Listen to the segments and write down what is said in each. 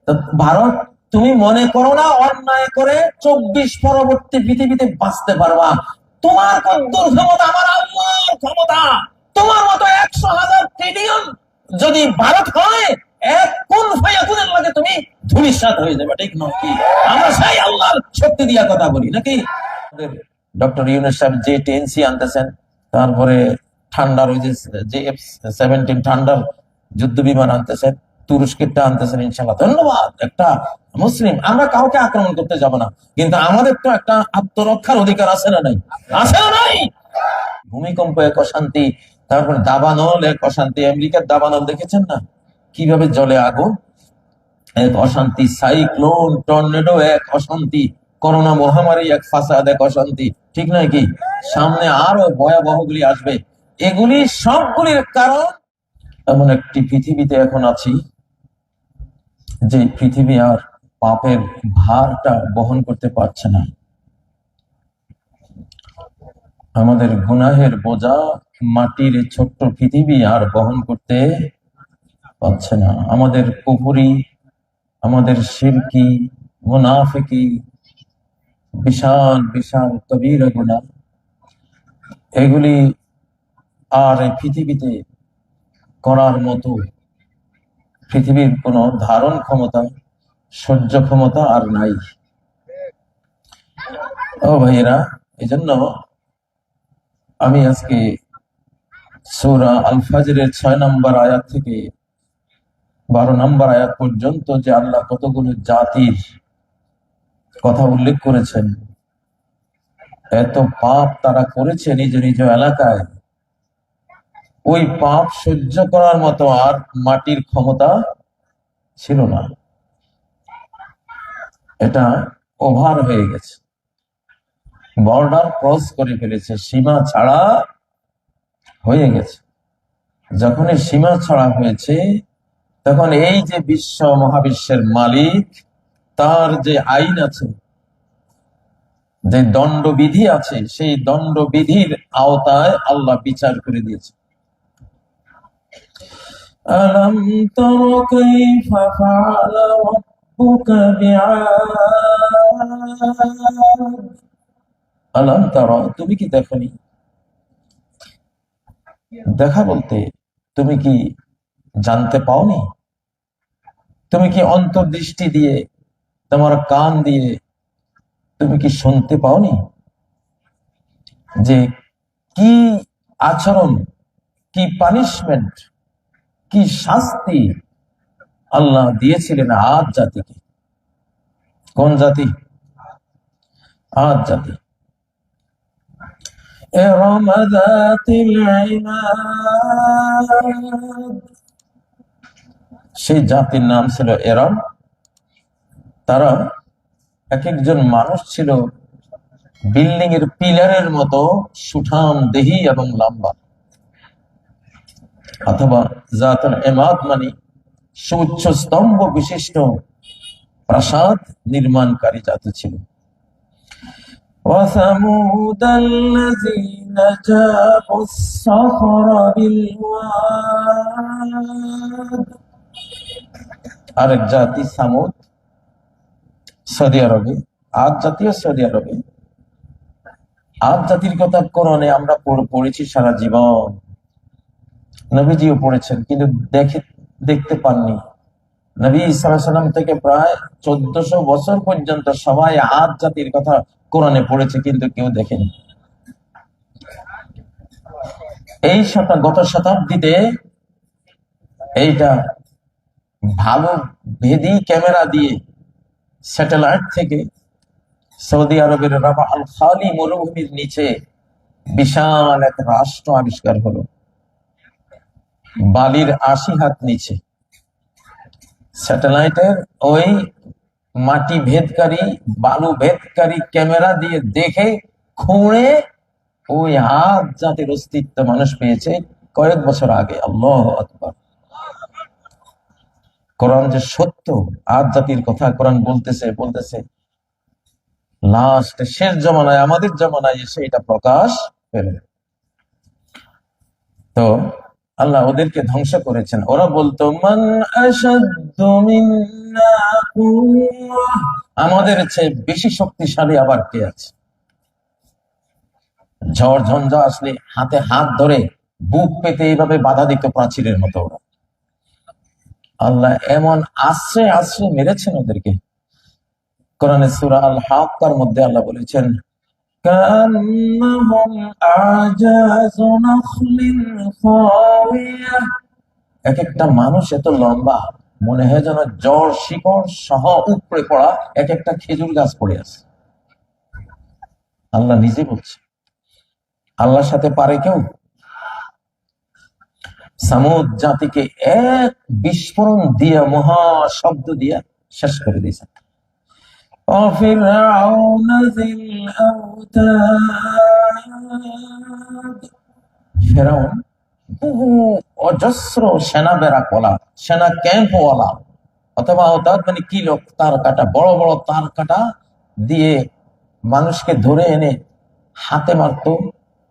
তো ভারত, তুমি মনে করো না অন্যায় করে 24 পরবর্তী পৃথিবীতে বাঁচতে পারবা? তোমার কদ্দুর ক্ষমতা, আমার আল্লাহর ক্ষমতা। তোমার মতো 100,000 ট্রিলিয়ন যদি ভারত হয়, এক কোন ফায়াকুনের লাগে তুমি ধূলিসাৎ হয়ে যাবে, ঠিক নয় কি? আমরা সেই আল্লাহর শক্তি দিয়া কথা বলি নাকি? ডক্টর ইউনূস সাহেব যে টেনসি আনতেছেন, তারপরে ঠান্ডার ওই যে F-17 ঠান্ডার যুদ্ধ বিমান আনতেছেন, তুরস্কেরটা আনতেছেন, ইনশাআল্লাহ ধন্যবাদ। একটা মুসলিম, আমরা কাউকে আক্রমণ করতে যাব না, কিন্তু আমাদের তো একটা আত্মরক্ষার অধিকার আছে না নাই? আছে না নাই? ভূমিকম্প এক অশান্তি, তারপরে দাবানল এক অশান্তি। আমেরিকার দাবানল দেখেছেন না কিভাবে জ্বলে আগুন? এক অশান্তি। সাইক্লোন, টর্নেডো এক অশান্তি। করোনা মহামারী এক ফাসাদ, এক অশান্তি, ঠিক নয় কি? সামনে আরো ভয়াবহগুলি আসবে। এগুলি সবগুলির কারণ এমন একটি পৃথিবীতে এখন আছি, যে পৃথিবী আর পাপের ভারটা বহন করতে পারছে না। আমাদের গুনাহের বোঝা মাটির এই ছোট্ট পৃথিবী আর বহন করতে পারছে না। আমাদের কুফরি, আমাদের শিরকি, মুনাফিকি, বিশাল বিশাল কবিরা গুনাহ, এগুলি আর এই পৃথিবীতে করার মতো পৃথিবীর কোনো ধারণ ক্ষমতা, সহ্য ক্ষমতা আর নাই। ও ভাইয়েরা, এই জন্য আমি আজকে সূরা আল ফাজরের 6 নম্বর আয়াত থেকে 12 নম্বর আয়াত পর্যন্ত যে আল্লাহ কতগুলো জাতির কথা উল্লেখ করেছেন, এত পাপ তারা করেছে নিজ নিজ এলাকায়, ওই পাপ সহ্য করার মতো আর মাটির ক্ষমতা ছিল না। এটা ওভার হয়ে গেছে, বর্ডার ক্রস করে ফেলেছে, সীমা ছাড়া হয়ে গেছে। যখন এই সীমা ছাড়া হয়েছে, তখন এই যে বিশ্ব মহাবিশ্বের মালিক, তার যে আইন আছে, যে দণ্ডবিধি আছে, সেই দণ্ডবিধির আওতায় আল্লাহ বিচার করে দিয়েছে। আলাম তারা কাইফা ফাআলা রাব্বুকা বিআদ। আলাম তারা, তুমি কি দেখনি? দেখা বলতে তুমি কি জানতে পাওনি? তুমি কি অন্তর্দৃষ্টি দিয়ে, তোমার কান দিয়ে তুমি কি শুনতে পাওনি যে কি আচরণ, কি পানিশমেন্ট, কি শাস্তি আল্লাহ দিয়েছিলেন আদ জাতিকে? কোন জাতি? আদ জাতি। ইরম যাতিল ইমাদ, সেই জাতির নাম ছিল ইরম। তারা এক একজন মানুষ ছিল বিল্ডিং এর পিলারের মতো সুঠাম দেহি এবং লম্বা, অথবা জাতুল ইমাদ মানে সুউচ্চ স্তম্ভ বিশিষ্ট প্রাসাদ নির্মাণকারী জাতি ছিল। وثمود الذين جابوا الصخر بالواد, আরেক জাতি সামুদ, সৌদি আরবে। আদ জাতীয় সৌদি আরবে। আদ জাতির কথা কোরআনে আমরা পড়েছি সারা জীবন, নবীজিও পড়েছেন, কিন্তু দেখতে পাননি। নবী সাল্লাল্লাহু আলাইহি ওয়াসাল্লাম থেকে প্রায় 1400 বছর পর্যন্ত সবাই আদ জাতির কথা কোরআনে পড়েছে, কিন্তু কেউ দেখেনি। এই গত শতাব্দীতে এইটা ভালো ভেদি ক্যামেরা দিয়ে স্যাটেলাইট থেকে সৌদি আরবের রাবা আল খালি মরুভূমির নিচে বিশাল এক রাষ্ট্র আবিষ্কার হলো, বালির 80 হাত নিচে। স্যাটেলাইটের ওই মাটি ভেদকারী, বালু ভেদকারী ক্যামেরা দিয়ে দেখে খুঁড়ে ওই আদ জাতির অস্তিত্ব মানুষ পেয়েছে কয়েক বছর আগে। আল্লাহু আকবার। কোরআন যে সত্য, আদ জাতির কথা কোরআন বলতেছে লাস্ট শেষ জমানায়, আমাদের জমানায় এসে এটা প্রকাশ পেল। তো আল্লাহ ওদেরকে ধ্বংস করেছেন। ওরা বলতো মান আশাদ্দু মিন্না আমাদের চেয়ে বেশি শক্তিশালী আবার কে আছে? ঝড় ঝঞ্ঝা আসলে হাতে হাত ধরে বুক পেতে এইভাবে বাধা দিত প্রাচীরের মতো ওরা। আল্লাহ এমন আশ্রয় আশ্রয় মেরেছেন ওদেরকে। কোরআনে সূরা আল হাক্কার মধ্যে আল্লাহ বলেছেন, কান্নাহুম আজাযু নাখলিন খাওয়িয়া। এক একটা মানুষ এত লম্বা, মনে হয় যেন জ্বর শিকড় সহ উপড়ে পড়া এক একটা খেজুর গাছ পড়ে আছে। আল্লাহ নিজে বলছে। আল্লাহর সাথে পারে কেউ? সামুদ জাতিকে এক বিস্ফোরণ দিয়া, মহা শব্দ দিয়া শেষ করে দিয়েছে। ফেরাউন বহু অজস্র সেনা বেড়া কলা, সেনা ক্যাম্পওয়ালা, অথবা অর্থাৎ মানে কিলো তার কাটা, বড় বড় তার কাটা দিয়ে মানুষকে ধরে এনে হাতে মারতো,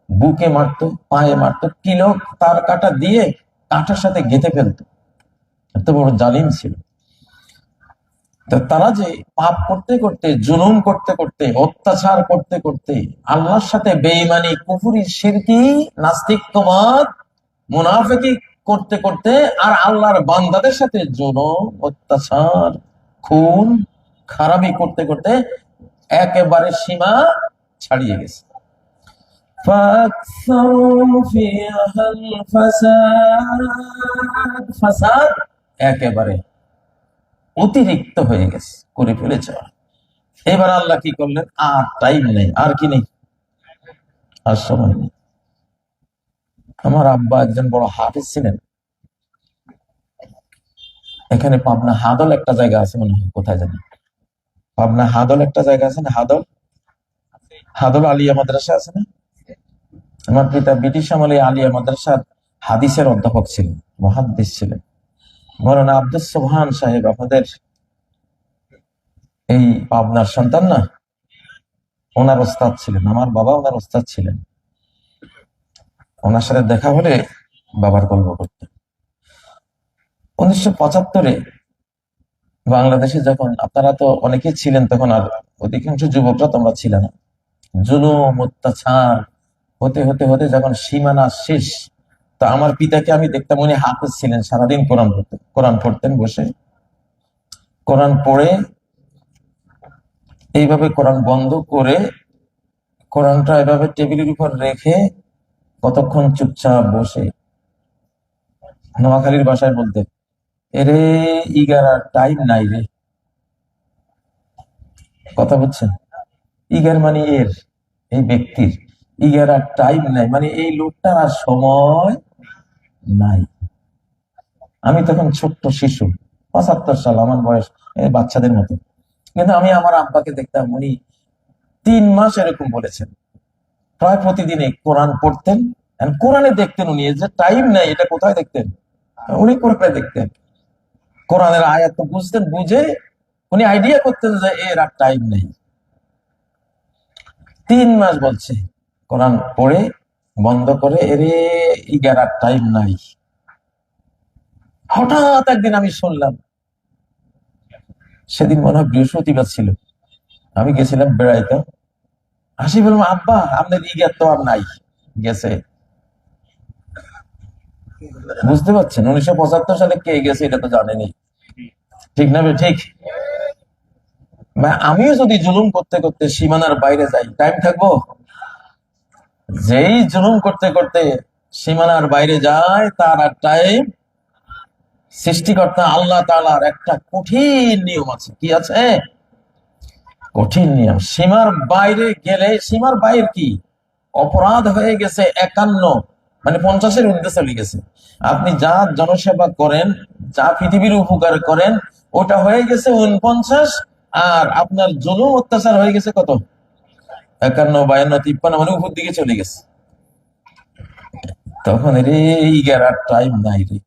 বুকে মারতো, পায়ে মারতো, কিলো তার কাটা দিয়ে কাঁটার সাথে গেঁথে ফেলতো। এত বড় জালিম ছিল। তো তারা যে পাপ করতে করতে, জুলুম করতে করতে, অত্যাচার করতে করতে, আল্লাহর সাথে বেঈমানি, কুফরি, শিরকি, নাস্তিকবাদ, মুনাফিকি করতে করতে, আর আল্লাহর বান্দাদের সাথে জুলুম, অত্যাচার, খুন, খারাপি করতে করতে একেবারে সীমা ছাড়িয়ে গেছে। ফাসাদ একেবারে অতিরিক্ত হয়ে গেছে, করে ফেলেছে। এবার আল্লাহ কি করলেন? আর টাইম নেই, আর কি নেই, আর সময় নেই। আমার আব্বা একজন বড় হাফেজ ছিলেন। এখানে পাবনা হাদল একটা জায়গা আছে, মনে হয়, কোথায় জানি পাবনা হাদল একটা জায়গা আছে না, হাদল, হাদল আলিয়া মাদ্রাসা আছে না? আমার পিতা ব্রিটিশ আমলে আলিয়া মাদ্রাসার হাদিসের অধ্যাপক ছিলেন, মুহাদ্দিস ছিলেন। মৌলানা আব্দুস সোবহান সাহেব, আপনাদের এই পাবনার সন্তান না, ওনার ওস্তাদ ছিলেন। আমার বাবা ওনার ওস্তাদ ছিলেন। ওনার সাথে দেখা হলে বাবার গল্প করতেন। 1975-এ বাংলাদেশে যখন, আপনারা তো অনেকেই ছিলেন তখন, আর অধিকাংশ যুবকরা তোমরা ছিল না, জুলুম অত্যাচার হতে হতে হতে যখন সীমানা শেষ, তা আমার পিতাকে আমি দেখতাম, উনি হাফেজ ছিলেন, সারাদিন কোরআন পড়তেন বসে। কোরআন পড়ে এইভাবে কোরআন বন্ধ করে, কোরআনটা এভাবে টেবিলের উপর রেখে কতক্ষণ চুপচাপ বসে নোয়াখালীর ভাষায় বলতেন, এরে ইগার টাইম নাই রে। কথা বুঝছেন? ইগার মানে এর, এই ব্যক্তির, ইগার আর টাইম নাই মানে এই লোকটার আর সময় নাই। আমি তখন ছোট্ট শিশু, 75 সাল, আমার বয়স বাচ্চাদের মতো। কিন্তু আমি আমার আব্বাকে দেখতাম, উনি 3 মাস এরকম বলেছেন, প্রায় প্রতিদিনে কোরআন পড়তেন। কোরআনে দেখতেন উনি, যে টাইম নাই এটা কোথায় দেখতেন? উনি কোরআনে দেখতেন, কোরআনের আয়াত তো বুঝতেন, বুঝে উনি আইডিয়া করতেন যে এর আর টাইম নেই। 3 মাস বলছে, কোরআন পড়ে বন্ধ করে, এরে ইগার আর টাইম নাই। হঠাৎ একদিন আমি শুনলাম, সেদিন মনে হয় বৃহস্পতিবার ছিল, আমি গেছিলাম বেড়াইতে, হাসি বললাম, আব্বা আপনার ইগার তো আর নাই, গেছে। বুঝতে পারছেন 1975 সালে কে গেছে এটা তো জানেনি, ঠিক না? ঠিক। আমিও যদি জুলুম করতে করতে সীমানার বাইরে যাই, টাইম থাকবো? যেই জুলুম করতে করতে সীমানার বাইরে যায়, তার আর টাইম। সৃষ্টিকর্তা আল্লাহ তাআলার একটা কঠিন নিয়ম আছে। কি আছে? কঠিন নিয়ম। সীমার বাইরে গেলে, সীমার বাইরে কি অপরাধ হয়ে গেছে 51, মানে 50-এর ঊর্ধ্বে চলে গেছে। আপনি যা জনসেবা করেন, যা পৃথিবীর উপকার করেন, ওটা হয়ে গেছে 49, আর আপনার জুলুম অত্যাচার হয়ে গেছে কত? 51, 52, 53, মানে উপর দিকে চলে গেছে। তখন রে ইগার টাইম নাই রে।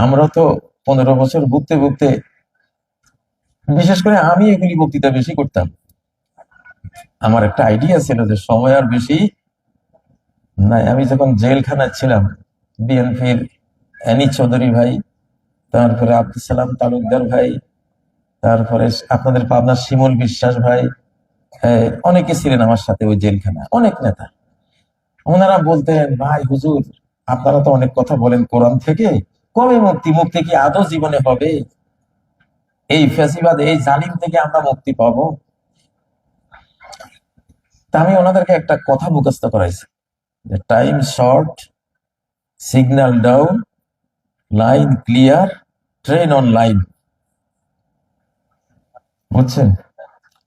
আমরা তো 15 বছর ভুগতে ভুগতে, বিশেষ করে আমি এগুলি বক্তৃতা বেশি করতাম। আমার একটা আইডিয়া ছিল যে সময় আর বেশি নাই। আমি যখন জেলখানায় ছিলাম, বিএনপির এনি চৌধুরী ভাই, তারপরে আব্দুল সালাম তালুকদার ভাই, তারপরে আপনাদের পাবনার শিমুল বিশ্বাস ভাই, অনেকে ছিলেন আমার সাথে ওই জেলখানা, অনেক নেতা। ওনারা বলতেন, ভাই হুজুর আপনারা তো অনেক কথা বলেন কোরআন থেকে, কবে মুক্তি? মুক্তি কি আদৌ জীবনে হবে? এই ফ্যাসিবাদ, এই জালিম থেকে আমরা মুক্তি পাবো? তা আমি ওনাদেরকে একটা কথা মুখস্থ করাইছি, যে time short, signal down, line clear, train on line. বুঝছেন?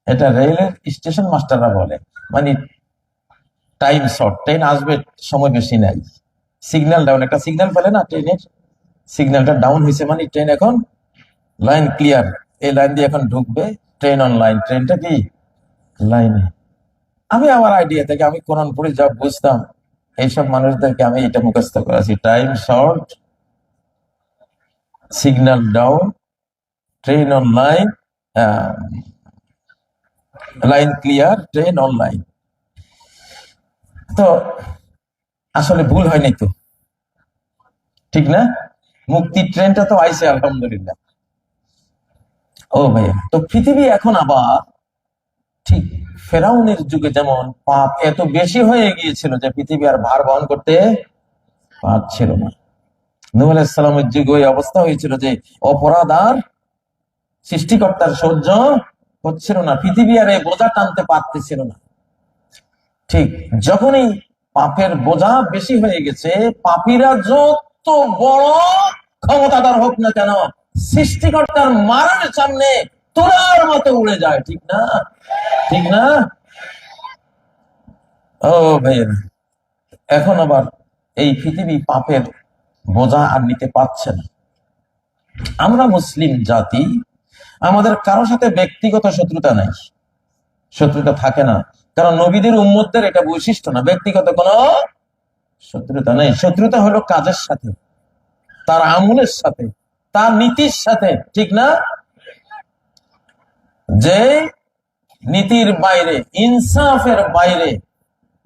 এটা রেলের স্টেশন মাস্টাররা বলে। মানে টাইম শর্ট, ট্রেন আসবে, সময় বেশি নাই। সিগন্যাল ডাউন, একটা সিগন্যাল পেলে না ট্রেনের, সিগন্যালটা ডাউন হয়েছে, মানে ট্রেন এখন লাইন ক্লিয়ার, এই লাইন দিয়ে এখন ঢুকবে, ট্রেন অন লাইন, ট্রেনটা কি লাইনে। আমি আমার আইডিয়া থেকে, আমি কোরআন পড়ে যা বুঝতাম, এইসব মানুষদেরকে আমি এটা মুখস্থ করেছি, time short, signal down, train on line, line clear, train on line. তো আসলে ভুল হয়নি তো, ঠিক না? মুক্তির ট্রেনটা তো আইছে আলহামদুলিল্লাহ। ও ভাইয়া, তো পৃথিবী এখন আবার ঠিক ফেরাউনের যুগে যেমন পাপ এত বেশি হয়ে গিয়েছিল যে পৃথিবী আর ভার বহন করতে পারছিল না। নূহ আলাইহিস সালামের যুগে ওই অবস্থা হয়েছিল যে অপরাধ আর সৃষ্টিকর্তার সহ্য হচ্ছিল না, পৃথিবী আর এই বোঝা টানতে পারতেছিল না। ঠিক যখনই পাপের বোঝা বেশি হয়ে গেছে, পাপীরা যত বড় ক্ষমতাদার হোক না কেন, সৃষ্টিকর্তার মারার সামনে তোলার মতো উড়ে যায়, ঠিক না? ঠিক না? ও ভাইয়ের, এখন আবার এই পৃথিবী পাপের বোঝা আর নিতে পারছে না। আমরা মুসলিম জাতি, আমাদের কারোর সাথে ব্যক্তিগত শত্রুতা নাই, শত্রুতা থাকে না, কারণ নবীদের উম্মতদের এটা বৈশিষ্ট্য না, ব্যক্তিগত কোনো শত্রুতা নেই। শত্রুতা হলো কাজের সাথে, তার আমলের সাথে, তার নীতির সাথে, ঠিক না? যে নীতির বাইরে, ইনসাফের বাইরে,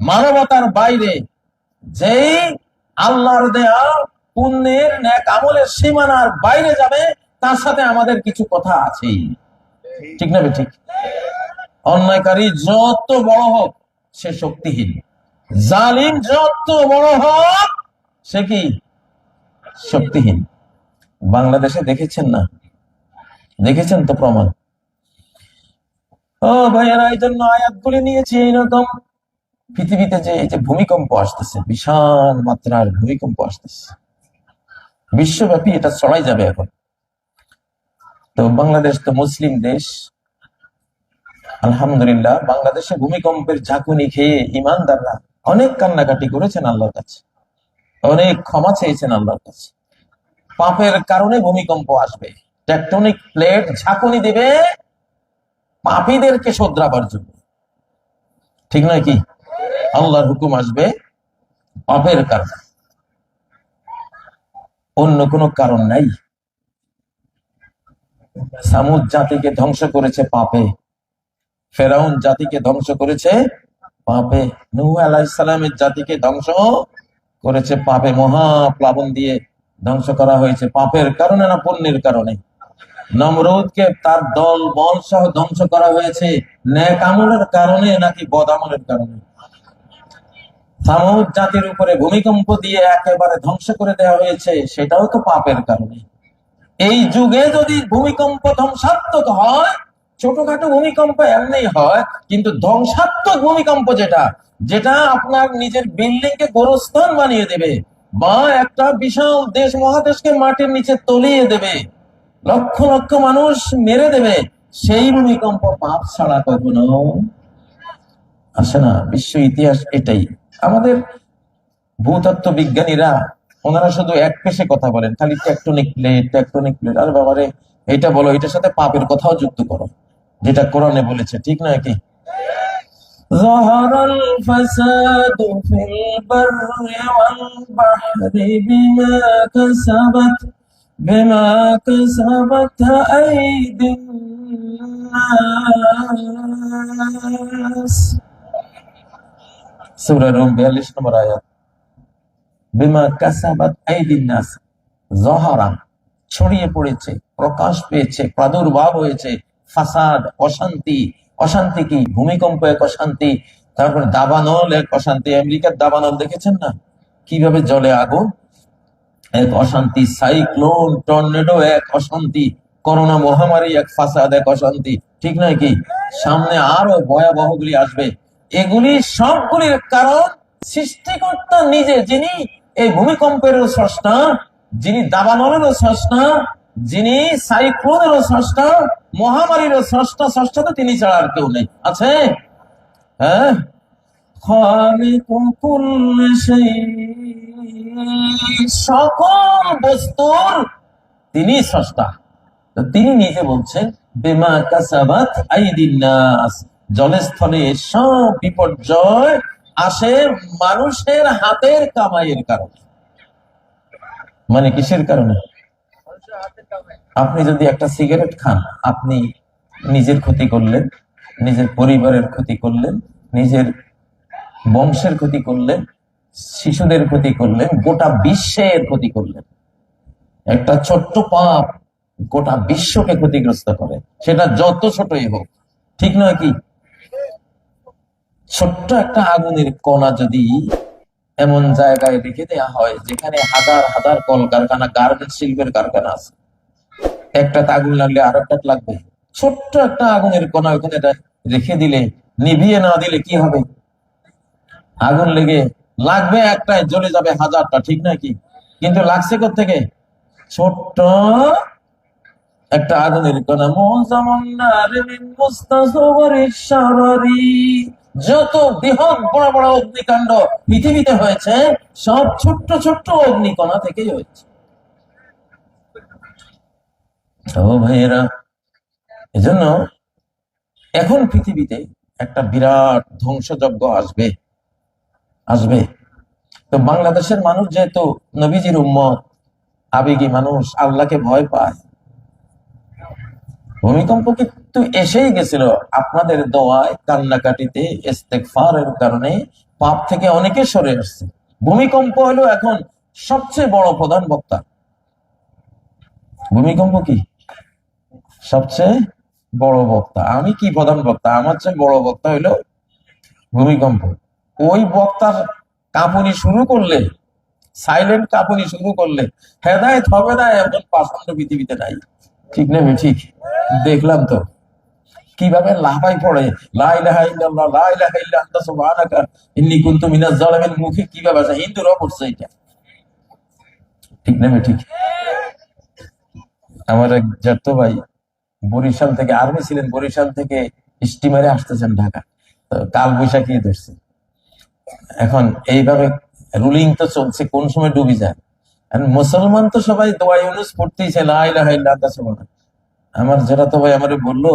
মানবতার বাইরে, যেই আল্লাহর দেয়া পুণ্যের নেক আমলের সীমানার বাইরে যাবে, তার সাথে আমাদের কিছু কথা আছেই, ঠিক না? ঠিক। অন্যায়কারী যত বড় হোক সে শক্তিহীন, জালিম যত বড় হোক সে কি শক্তিহীন। বাংলাদেশে দেখেছেন না? দেখেছেন তো প্রমাণ। ও ভাইয়েরা, এই জন্য আয়াতগুলি নিয়েছি এইরকম। পৃথিবীতে যে এই যে ভূমিকম্প আসতেছে, বিশাল মাত্রার ভূমিকম্প আসতেছে, বিশ্বব্যাপী এটা ছড়াই যাবে এখন। তো বাংলাদেশ তো মুসলিম দেশ, আলহামদুলিল্লাহ বাংলাদেশে ভূমিকম্পের ঝাঁকুনি খেয়ে ইমানদাররা অনেক কান্নাকাটি করেছেন আল্লাহর কাছে, অনেক ক্ষমা চেয়েছেন আল্লাহর কাছে। পাপের কারণে ভূমিকম্প আসবে, টেকটনিক প্লেট ঝাঁকুনি দিবে পাপীদেরকে শোধরাবার জন্য, ঠিক নয় কি? আল্লাহর হুকুম আসবে পাপের কারণে, অন্য কোনো কারণ নাই। সামুদ জাতিকে ধ্বংস করেছে পাপে, ফেরাউন জাতিকে ধ্বংস করেছে পাপে, নূহ আলাইহিস সালামের জাতিকে ধ্বংস করেছে পাপে, মহাপ্লাবন দিয়ে ধ্বংস করা হয়েছে পাপের কারণে না পুণ্যের কারণে? নমরুদকে তার দল বল সহ ধ্বংস করা হয়েছে নেক আমলের কারণে নাকি বদ আমলের কারণে? সামুদ জাতির উপরে ভূমিকম্প দিয়ে একেবারে ধ্বংস করে দেওয়া হয়েছে, সেটাও তো পাপের কারণে। এই যুগে যদি ভূমিকম্প ধ্বংসাত্মক হয়, ছোটখাটো ভূমিকম্প এমনি হয়, কিন্তু ধ্বংসাত্মক ভূমিকম্প যেটা, যেটা আপনার নিজের বিল্ডিং কে গোরস্থান বানিয়ে দেবে, বা একটা বিশাল দেশ মহাদেশকে মাটির নিচে তলিয়ে দেবে, লক্ষ লক্ষ মানুষ মেরে দেবে, সেই ভূমিকম্প পাপ ছাড়া কখনো আসে না। বিশ্ব ইতিহাস এটাই। আমাদের ভূতত্ত্ব বিজ্ঞানীরা ওনারা শুধু এক পেশে কথা বলেন, খালি টেকটনিক প্লেট, টেকটনিক প্লেট। আর ব্যাপারে এটা বলো, এটার সাথে পাপের কথাও যুক্ত করো, যেটা কোরআনে বলেছে, ঠিক নয় কি? যাহারাল ফাসাদু ফিল বাররি ওয়াল বাহরি বিমা কাসাবাত আইদিন নাস। সূরা রুম 42 নম্বর আয়াত। বিমা কাসাবাত আইদিন নাস, যাহারা ছড়িয়ে পড়েছে, প্রকাশ পেয়েছে, প্রাদুর্ভাব হয়েছে। ফাসাদ, অশান্তি। অশান্তি কি? ভূমিকম্প এক অশান্তি, তারপরে দাবানল এক অশান্তি। আমেরিকার দাবানল দেখেছেন না, কিভাবে জ্বলে আগুন, এক অশান্তি। সাইক্লোন, টর্নেডো এক অশান্তি। করোনা মহামারী এক ফাসাদ, এক অশান্তি। ঠিক নয় কি? সামনে আরো ভয়াবহগুলি আসবে। এগুলি সবগুলির কারণ সৃষ্টিকর্তা নিজে, যিনি এই ভূমিকম্পেরও স্রষ্টা, যিনি দাবানলেরও স্রষ্টা, যিনি সাইক্লোনেরও স্রষ্টা, মহামারীরও স্রষ্টা। স্রষ্টা তো তিনি ছাড়া আর কেউ নেই, আছে? হ্যাঁ, খালিকু কুল্লি শাই, সকল বস্তুর তিনি স্রষ্টা। তো তিনি নিজে বলছেন, বিমা কাসাবাত আইদিন নাস, জলে স্থলে সব বিপর্যয় আসে মানুষের হাতের কামাইয়ের কারণে। মানে কিসের কারণে? আপনি যদি একটা সিগারেট খান, আপনি নিজের ক্ষতি করলেন, নিজের পরিবারের ক্ষতি করলেন, নিজের বংশের ক্ষতি করলেন, শিশুদের ক্ষতি করলেন, গোটা বিশ্বের ক্ষতি করলেন। একটা ছোট্ট পাপ গোটা বিশ্বকে ক্ষতিগ্রস্ত করে, সেটা যত ছোটই হোক। ঠিক নয় কি? ছোট্ট একটা আগুনের কণা যদি এমন জায়গায় রেখে দেওয়া হয় যেখানে হাজার হাজার কলকারখানা, গার্মেন্টস শিল্পের কারখানা আছে, একটা আগুন লাগলে আর একটা লাগবে। ছোট্ট একটা আগুনের কণা ওখানে রেখে দিলে, নিভিয়ে না দিলে কি হবে? আগুন লেগে লাগবে একটাই, জ্বলে যাবে হাজারটা। ঠিক নয় কি? কিন্তু লাগছে কোত্থেকে? ছোট্ট একটা আগুনের কণা। যত বৃহৎ বড় বড় অগ্নিকাণ্ড পৃথিবীতে হয়েছে, সব ছোট্ট ছোট্ট অগ্নিকণা থেকেই হয়েছে। ও ভাইয়েরা, এজন্য এখন পৃথিবীতে একটা বিরাট ধ্বংসযজ্ঞ আসবে। আসবে তো বাংলাদেশের মানুষ যেহেতু নবীজির উম্মত, আবেগী মানুষ, আল্লাহকে ভয় পায়, ভূমিকম্প কিন্তু এসেই গেছিল আপনাদের দোয়ায়, কান্নাকাটিতে, ইস্তেগফারের কারণে পাপ থেকে অনেকে সরে আসছে। ভূমিকম্প হলো এখন সবচেয়ে বড় প্রধান বক্তা। ভূমিকম্প কি? সবচেয়ে বড় বক্তা। আমি কি প্রধান বক্তা? আমার চেয়ে বড় বক্তা হইলো ভূমিকম্প। ওই বক্তার কাঁপুনি শুরু করলে, সাইলেন্ট কাঁপুনি শুরু করলে হেদায়েত হবে না এমন পাষণ্ড পৃথিবীতে নাই। ঠিক না? ঠিক দেখলাম তো কিভাবে লাফাই পড়ে, লা ইলাহা ইল্লাল্লাহ, লা ইলাহা ইল্লা আনতা সুবহানাকা ইন্নী কুনতু মিনাজ জালিমিন, মুখে কিভাবে আসে? হিন্দুরাও করছে এটা। ঠিক না? ঠিক। আমার এক জ্যাঠতো ভাই বরিশাল থেকে, আর্মি ছিলেন, বরিশাল থেকে স্টিমারে আসতেছেন ঢাকা, তো কাল বৈশাখী ধরছে। এখন এইভাবে রুলিং তো চলছে, কোন সময় ডুবি যায়। মুসলমান তো সবাই দোয়া ইউনুস পড়তেইছে, লা ইলাহা ইল্লা আনতা সুবহানাকা। আমার জেঠাতো ভাই আমারে বললো,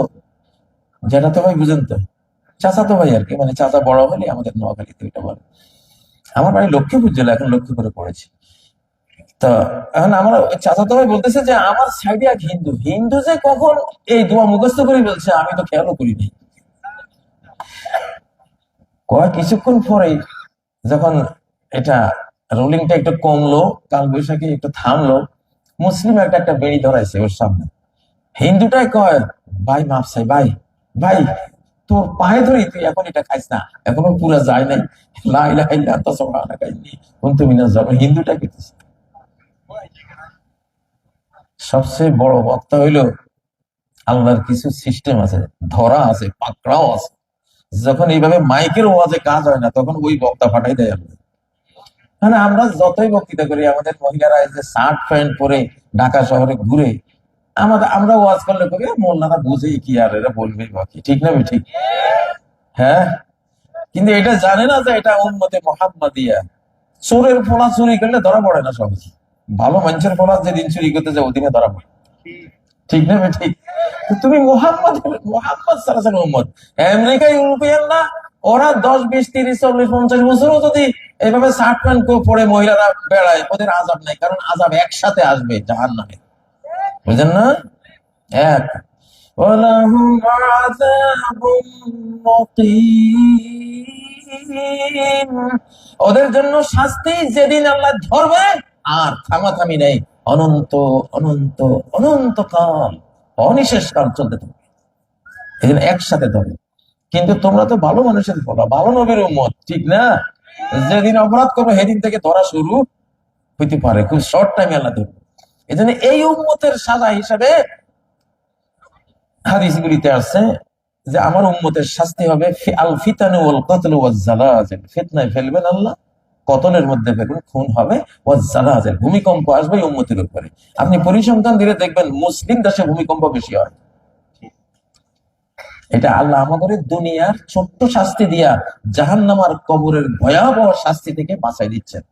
জেঠাতো ভাই বুঝেন তো, চাচাতো ভাই আর কি, মানে চাচা বড় হলে আমাদের নোয়াখালীতে এটা বলে। আমার বাড়ি লক্ষ্মীপুর জেলা, এখন লক্ষ্মীপুরে পড়েছি। তো এখন আমার চাচাতো ভাই বলতেছে যে আমার সাইডে এক হিন্দু, হিন্দু যে কখন এই দোয়া মুখস্থ করে বলছে আমি তো খেয়ালও করিনি। কিছুক্ষণ পরে যখন এটা রোলিংটা একটু কমলো, কাল বৈশাখী একটু থামলো, মুসলিম একটা বেড়ি ধরাইছে ওর সামনে। হিন্দুটাই কয়, ভাই মাপ চাই, ভাই ভাই তোর পায়ে ধরি, তুই এখন এটা খাইস না, এখনো পুরা যায় নাই, লা ইলাহা ইল্লা আনতা সুবহানাকা ইন্নী কুনতু মিনাজ জালিমিন। হিন্দুটা কেটেছে। সবচেয়ে বড় বক্তা হইলো আল্লাহর কিছু সিস্টেম আছে, ধরা আছে, পাকড়াও আছে। যখন এইভাবে মাইকের ওয়াজে কাজ হয় না, তখন ওই বক্তা ফাটাই দেয় আল্লাহ। মানে আমরা যতই বক্তৃতা করি, আমাদের মহিলারা এই যে শার্ট প্যান্ট পরে ঢাকা শহরে ঘুরে, আমরা ওয়াজ করলে কবি মোল্লারা বুঝে কি আর এরা বলবে বাকি। ঠিক না? ঠিক। হ্যাঁ, কিন্তু এটা জানে না যে এটা উম্মতে মুহাম্মাদিয়া। চোরের ফোলা চুরি করলে ধরা পড়ে না সহজে, ভালো মানুষের ফোলা যেদিন চুরি করতে যায় ওদিনে ধরা পড়ে। ঠিক না? ঠিক। তুমি মোহাম্মদ সাল্লাল্লাহু আলাইহি উম্মত, আমেরিকা ইউরোপিয়ান না, ওরা 10, 20, 30, 40, 50 বছরও যদি এভাবে শার্ট প্যান্ট পরে মহিলারা বেড়ায়, ওদের আযাব নাই, কারণ আযাব একসাথে আসবে জাহান্নামে। বুঝেন না? এক ওয়ালাহুম আযাবুম মুকিম, ওদের জন্য শাস্তি যেদিন আল্লাহ ধরবে আর থামাথামি নেই। অনন্ত অনন্ত অনন্ত কাল, অনিশেষ কাল চলতে থাকবে। এই জন্য একসাথে ধরে। কিন্তু তোমরা তো ভালো মানুষের বলা, ভালো নবীর উম্মত, ঠিক না? যেদিন অপরাধ করবো সেদিন থেকে ধরা শুরু হইতে পারে, খুব শর্ট টাইমে আল্লাহ ধরবে। এই জন্য এই উম্মতের সাজা হিসাবে হাদিসগুলিতে আছে যে আমার উম্মতের শাস্তি হবে আল ফিতানু ওয়াল কতল ওয়াজ জালাজিল, ফিতনায় ফেলবেন আল্লাহ, কতলের মধ্যে ফেলবেন, খুন হবে, ওয়াজ জালাজিল, ভূমিকম্প আসবে উম্মতের উপরে। আপনি পরিসংখ্যান দিলে দেখবেন মুসলিম দেশে ভূমিকম্প বেশি হয়। এটা আল্লাহ আমাদের দুনিয়ার ছোট্ট শাস্তি দিয়া জাহান্নামার কবরের ভয়াবহ শাস্তি থেকে বাঁচাই দিচ্ছেন,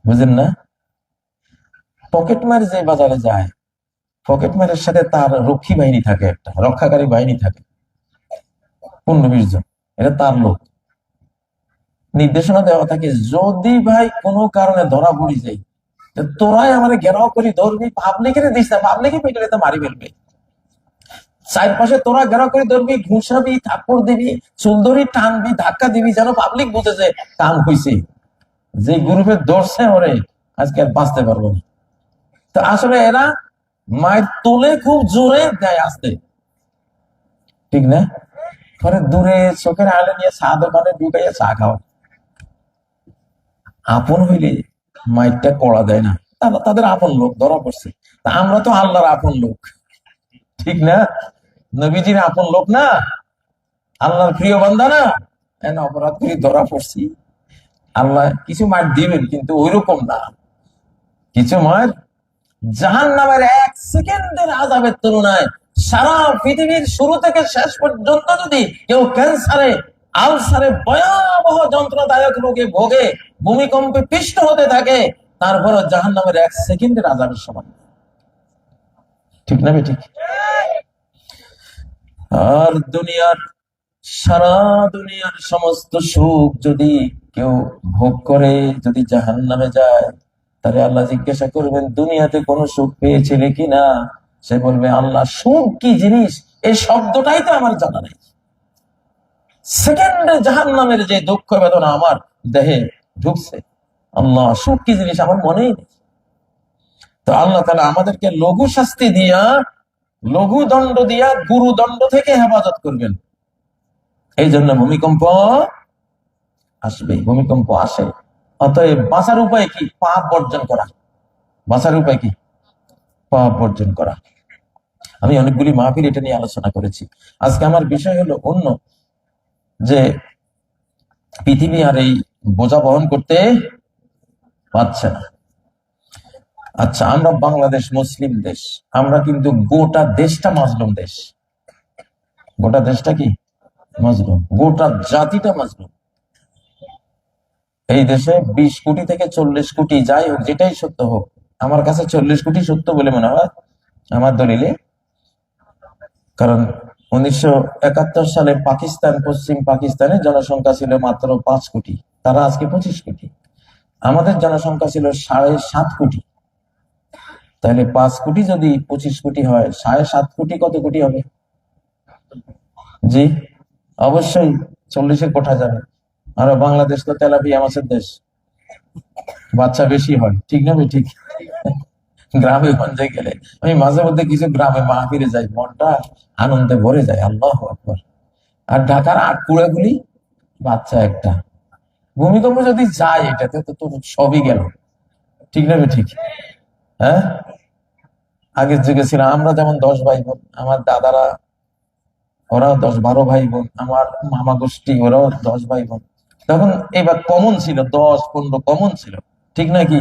বুঝেন না? পকেটমার যে বাজারে যায়, পকেটমারের সাথে তার রক্ষী বাহিনী থাকে, একটা রক্ষাকারী বাহিনী থাকে 15-20 জন, এটা তার লোক। নির্দেশনা দেওয়া থাকে যদি ভাই কোনো কারণে ধরা পড়ি যাই, তোরাই আমাদের ঘেরাও করি ধরবি, পাবলিকের দিস না, পাবলিকে পেটে তো মারি ফেলবে, চারপাশে তোরা ঘেরাও করে ধরবি, ঘুষাবি, থাপ্পড় দিবি, চুলদরি টানবি, ধাক্কা দিবি, যেন পাবলিক বুঝেছে কাম হয়েছে, যে গ্রুপে ধরছে ওরে আজকে আর বাঁচতে পারবো না। তো আসলে এরা মায়ের তোলে খুব জোরে দেয় আসতে, ঠিক না? পরে দূরে চোখের আলে নিয়ে চা দোকানে ঢুকাইয়া চা খাওয়া। আপন হইলে মাইরটা কড়া দেয় না, তাদের আপন লোক ধরা পড়ছে। তা আমরা তো আল্লাহর আপন লোক, ঠিক না? নবীজির আপন লোক না, আল্লাহর প্রিয় বান্দা না, অপরাধ করে ধরা পড়ছি, আল্লাহ কিছু মার দিবেন, কিন্তু ওই রকম না। কিছু মার জাহান্নামের 1 সেকেন্ডের আযাবের তুলনায় সারা পৃথিবীর শুরু থেকে শেষ পর্যন্ত যদি কেউ ক্যান্সারে, আলসারে, ভয়াবহ যন্ত্রণাদায়ক রোগে ভোগে, ভূমিকম্পে পিষ্ট হতে থাকে, তারপরও জাহান্নামের 1 সেকেন্ডের আযাবের সমান, ঠিক না? ঠিক। আর সারা দুনিয়ার সমস্ত সুখ যদি কেউ ভোগ করে, যদি জাহান্নামে যায়, তাহলে আল্লাহ জিজ্ঞাসা করবেন দুনিয়াতে কোন সুখ পেয়েছিলে কিনা? সে বলবে আল্লাহ সুখ কি জিনিস এই শব্দটাই তো আমার জানা নেই। সেকেন্ডে জাহান্নামের যে দুঃখ বেদনা আমার দেহে ঢুকছে, আল্লাহ সুখ কি জিনিস আমার মনেই নেই। তো আল্লাহ তাআলা আমাদেরকে লঘু শাস্তি দিয়া, লঘু দণ্ড দিয়া গুরু দণ্ড থেকে হেফাজত করবেন। এই জন্য ভূমিকম্প আসবে, ভূমিকম্প আসে। অতএব বাঁচার উপায় কি? পাপ বর্জন করা। বাঁচার উপায় কি? পাপ বর্জন করা। আমি অনেকগুলি মাহফিল এটা নিয়ে আলোচনা করেছি। আজকে আমার বিষয় হলো অন্য, যে পৃথিবী আর এই বোঝা বহন করতে পারছে না। আচ্ছা, আমরা বাংলাদেশ মুসলিম দেশ, আমরা কিন্তু গোটা দেশটা মাজলুম দেশ। গোটা দেশটা কি মাজলুম, গোটা জাতিটা মাজলুম। এই দেশে 20 কোটি থেকে 40 কোটি, যাই হোক যেটাই সত্য হোক, আমার কাছে 40 কোটি সত্য বলে মনে হয় আমার দলিলে। কারণ 1971 সালে পাকিস্তান, পশ্চিম পাকিস্তানের জনসংখ্যা ছিল মাত্র 5 কোটি, তারা আজকে 25 কোটি। আমাদের জনসংখ্যা ছিল 7.5 কোটি। তাহলে 5 কোটি যদি 25 কোটি হয়, 7.5 কোটি কত কোটি হবে? জি অবশ্যই 40-এর কোঠা যাবে। আর বাংলাদেশ তো তেলাপিয়া মাছের দেশ, বাচ্চা বেশি হয়, ঠিক না? ঠিক। গ্রামে গঞ্জে গেলে, আমি মাঝে মধ্যে কিছু গ্রামে মাহফিলে যাই, মনটা আনন্দে ভরে যায়, আল্লাহু আকবার। আর ঢাকার আটকুড়াগুলি বাচ্চা একটা। ভূমিকম্প যদি যায় এটাতে তো তোর সবই গেল, ঠিক না? ঠিক। হ্যাঁ, আগের যুগে ছিল আমরা যেমন 10 ভাই বোন, আমার দাদারা ওরাও 10-12 ভাই বোন, আমার মামা গোষ্ঠী ওরাও 10 ভাই বোন। তখন এবার কমন ছিল 10-15 কমন ছিল, ঠিক নাকি?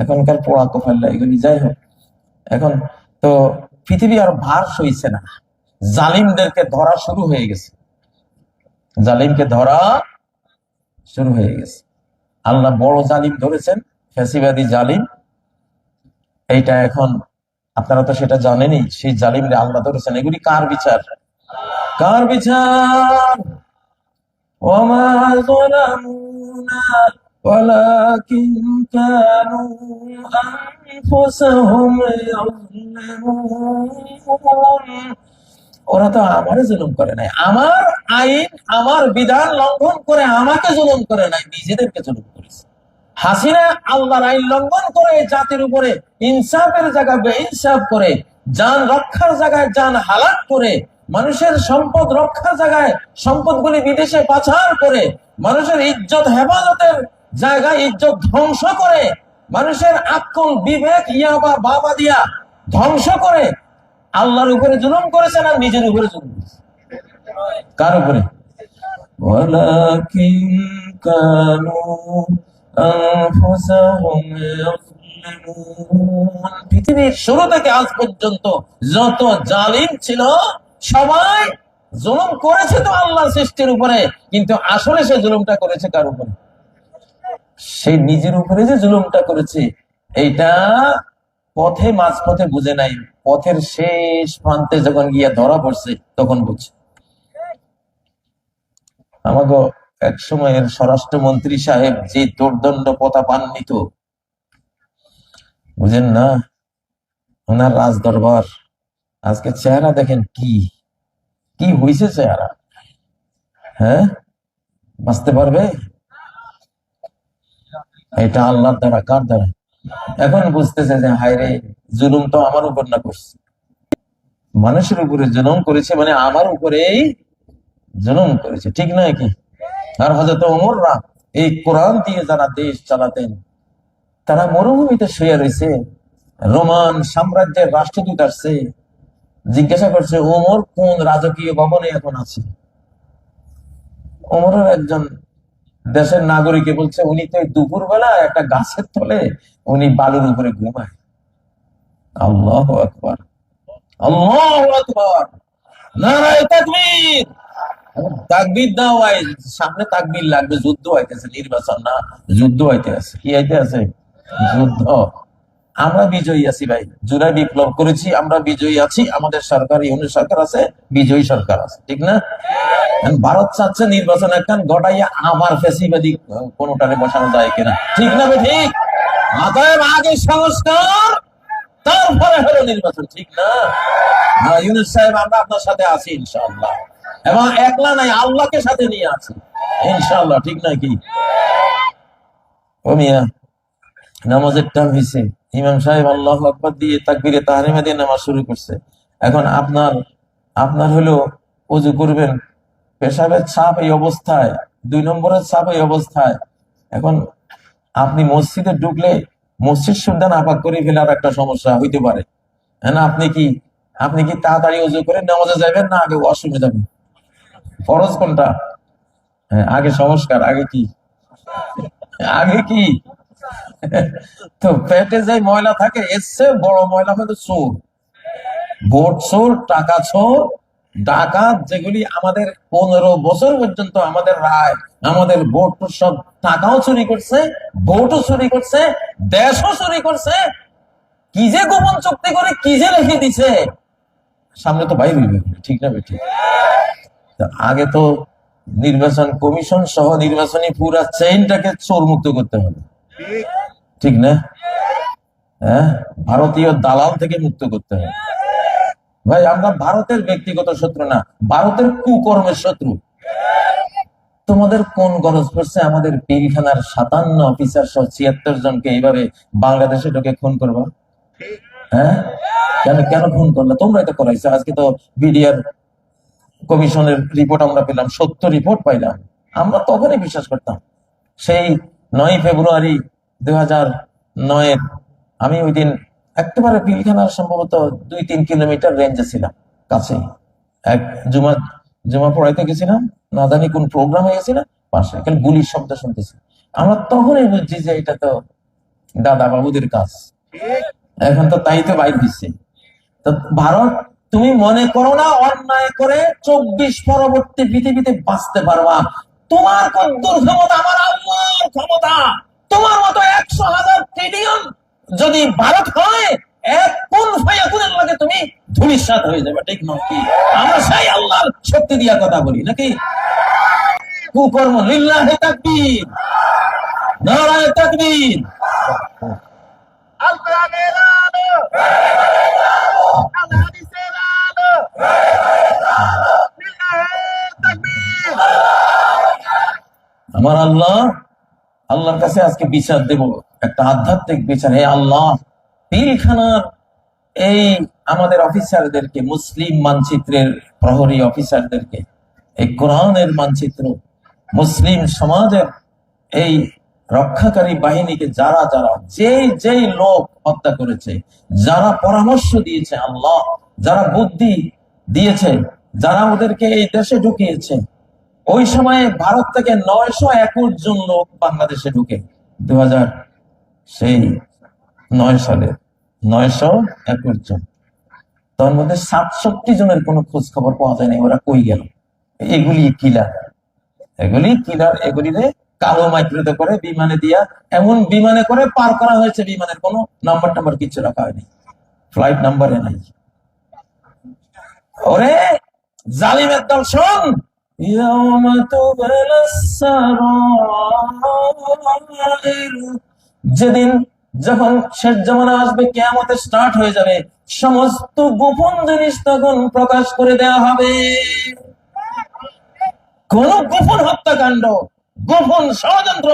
এখনকার পোড়া কোফাল্লা এগুলি, যাই হোক। এখন তো পৃথিবী আর ভার সইছে না, জালিমদেরকে ধরা শুরু হয়ে গেছে, জালিমকে ধরা শুরু হয়ে গেছে। আল্লাহ বড় জালিম ধরেছেন, ফ্যাসিবাদী জালিম। এইটা এখন আপনারা তো সেটা জানেনই, সেই জালিমরে আল্লাহ ধরেছেন। এগুলি কার বিচার? কার বিচার? ওমা যালামুনা ওয়ালাকিন কানু আনফুসাহুম ইয়াযলিমুন। ওরা তো আমারে জুলুম করে নাই, আমার আইন, আমার বিধান লঙ্ঘন করে আমাকে জুলুম করে নাই, নিজেদেরকে জুলুম করেছে। হাসিনা আল্লাহর আইন লঙ্ঘন করে জাতির উপরে ইনসাফের জায়গায় বেইনসাফ করে, জান রক্ষার জায়গায় জান হালাক করে, মানুষের সম্পদ রক্ষার জায়গায় সম্পদগুলি বিদেশে পাচার করে, মানুষের ইজ্জত হেফাজতের জায়গায় ইজ্জত ধ্বংস করে, মানুষের আকল বিবেক ইয়াবা বাবা দিয়া ধ্বংস করে আল্লাহর উপরে জুলুম করেছে না নিজের উপরে জুলুম করেছে? কার উপরে? ওয়ালাকিন কানু আনফুসাহুম ইয়াযলিমুন। পৃথিবীর শুরু থেকে আজ পর্যন্ত যত জালিম ছিল সবাই জুলুম করেছে তো আল্লাহর সৃষ্টির উপরে, কিন্তু আসলে সে জুলুমটা করেছে কার উপরে? সে নিজের উপরে যে জুলুমটা করেছে এইটা পথে মাঝপথে বুঝে নাই, পথের শেষ প্রান্তে যখন গিয়া ধরা পড়ছে তখন বুঝছে। আমাকে এক সময়ের স্বরাষ্ট্রমন্ত্রী সাহেব যে দুর্দণ্ড প্রতাপান্বিত, বুঝেন না, ওনার রাজ দরবার আজকে চেহারা দেখেন কি কি হয়েছে চেহারা। হ্যাঁ, বাঁচতে পারবে? এটা আল্লাহর দ্বারা, কার দ্বারা? এখন বুঝতেছে যে হায় রে, জুলুম তো আমার উপর না করছে, মানুষের উপরে জুলুম করেছে, মানে আমার উপরেই জুলুম করেছে, ঠিক নয় কি? আর হযরত ওমররা এই কোরআন দিয়ে যারা দেশ চালাতেন তারা মরুভূমিতে শুয়ে রয়েছে, রোমান সাম্রাজ্যের রাষ্ট্রদূত আসছে, জিজ্ঞাসা করছে ওমর কোন রাজকীয় ভবনে এখন আছে। ওমরের একজন দেশের নাগরিকে বলছে উনি তো দুপুর বেলা একটা গাছের তলে উনি বালুর উপরে ঘুমায়। আল্লাহু আকবার, আল্লাহু আকবার, নারায়ে তাকবীর। তাকবীর দাও, সামনে তাকবীর লাগবে, যুদ্ধ হইতেছে, নির্বাচন না, যুদ্ধ হইতে আছে। কি হইতে আছে? যুদ্ধ। আমরা বিজয়ী আছি ভাই, জুলাই বিপ্লব করেছি, আমরা বিজয়ী আছি, আমাদের সরকার ইউনিট সরকার আছে, বিজয়ী সরকার আছে, ঠিক না? ভারত চাচ্ছে নির্বাচন একটা গটাইয়া আবার ফেসিবাদী কোনটারে বসানো যায় কিনা, ঠিক না? ঠিক। অতএব আগে সংস্কার, তারপরে হলো নির্বাচন, ঠিক না? ইউনুস সাহেব, আমরা আপনার সাথে আছি ইনশাআল্লাহ, এবং একলা নাই, আল্লাহকে সাথে নিয়ে আছি ইনশাআল্লাহ, ঠিক না? কি ও মিয়া, নামাজের টাইম হয়েছে, ইমাম সাহেব আল্লাহু আকবার দিয়ে তাকবীরে তাহরিমা দিয়ে নামাজ শুরু করছে। এখন আপনার হলো ওযু করবেন, পেশাবের ছাপ এই অবস্থায়, 2 নম্বরের ছাপ এই অবস্থায়। এখন আপনি মসজিদে ঢুকলে মসজিদ সুদ্ধা নাপাক করে ফেলার একটা সমস্যা হইতে পারে, হ্যাঁ না? আপনি কি তাড়াতাড়ি ওযু করে নামাজে যাবেন না আগে ওয়াশরুমে যাবেন? ফরজ কোনটা? হ্যাঁ, আগে সংস্কার, আগে কি? আগে কি? তো পেটে যে ময়লা থাকে, এর চেয়ে বড় ময়লা হলো চোর, ভোট চোর, টাকা চোর, ডাকাত, যেগুলি আমাদের 15 বছর পর্যন্ত আমাদের রায়, আমাদের ভোট সব টাকাও চুরি করছে, ভোটও চুরি করছে, দেশও চুরি করছে, কি যে গোপন চুক্তি করে কি যে রেখে দিছে, সামনে তো বাইরে হইবে, ঠিক না? ঠিক। আগে তো নির্বাচন কমিশন সহ নির্বাচনী পুরা চেইনটাকে চোর মুক্ত করতে হবে, ঠিক না? হ্যাঁ, ভারতীয় দালাল থেকে মুক্ত করতে হবে। ভাই, আমরা ভারতের ব্যক্তিগত শত্রু না, ভারতের কুকর্মের শত্রু। তোমাদের কোন গরজ পড়ছে আমাদের পিলখানার 57 অফিসার সহ 76 জনকে এইভাবে বাংলাদেশে ঢুকে খুন করবা? হ্যাঁ, কেন কেন খুন করলে? তোমরাই তো করাইছো। আজকে তো বিডিআর কমিশনের রিপোর্ট আমরা পেলাম, সত্য রিপোর্ট পাইলাম। আমরা তখনই বিশ্বাস করতাম, সেই 9 ফেব্রুয়ারি 2009 আমি ওই দিন একেবারে পিলখানার সম্ভবত 2-3 কিলোমিটার রেঞ্জে ছিলাম, কাছে এক জুমা পড়াইতে গেছিলাম, না জানি কোন প্রোগ্রামে গেছিলাম, পাশে এখন গুলির শব্দ শুনতেছি। আমরা তখনই বুঝছি যে এটা তো দাদা বাবুদের কাজ। এখন তো তাই তো বাইর দিচ্ছে। তো ভারত, তুমি মনে করো না অন্যায় করে 24 পরবর্তী পৃথিবীতে বাঁচতে পারবা? তোমার কদ্দুর ক্ষমতা আমার আল্লাহর ক্ষমতা। তোমার মতো 100,000 ট্রিলিয়ন যদি ভারত হয়, এক কোন ফায়াকুনের লাগে তুমি ধূলিসাৎ হয়ে যাবে, ঠিক নয় কি? আমরা সেই আল্লাহর শক্তি দিয়া কথা বলি নাকি? কুকর্ম, লিল্লাহি তাকবীর, নারায়ে তাকবীর। আমার আল্লাহ আল্লাহর কাছে আজকে বিচার দেব, একটা আধ্যাত্মিক বিচার। হে আল্লাহ, পিলখানার এই আমাদের অফিসারদেরকে, মুসলিম মানচিত্রের প্রহরী অফিসারদেরকে, এই কোরআনের মানচিত্র, মুসলিম সমাজের এই রক্ষাকারী বাহিনীকে যারা যারা যেই লোক হত্যা করেছে, যারা পরামর্শ দিয়েছে আল্লাহ, যারা বুদ্ধি দিয়েছে, যারা ওদেরকে এই দেশে ঢুকিয়েছে, ওই সময়ে ভারত থেকে 921 জন লোক বাংলাদেশে ঢুকে 2009 সালে 921 জন। তার মধ্যে 67 জনের কোনো খোঁজ খবর পাওয়া যায়নি, ওরা কই গেল। এগুলি কিলার, এগুলিতে কালো মাইক্রোতে করে বিমানে দিয়া, এমন বিমানে করে পার করা হয়েছে, বিমানের কোনো নাম্বার কিছু রাখা হয়নি, ফ্লাইট নাম্বারে নাই। ওরে জালিমের দল, শোন, যেদিন যখন শেষ জামানা আসবে, কিয়ামতে স্টার্ট হয়ে যাবে, সমস্ত গোপন জিনিস তখন প্রকাশ করে দেওয়া হবে। কোন গোপন হত্যাকাণ্ড, গোপন ষড়যন্ত্র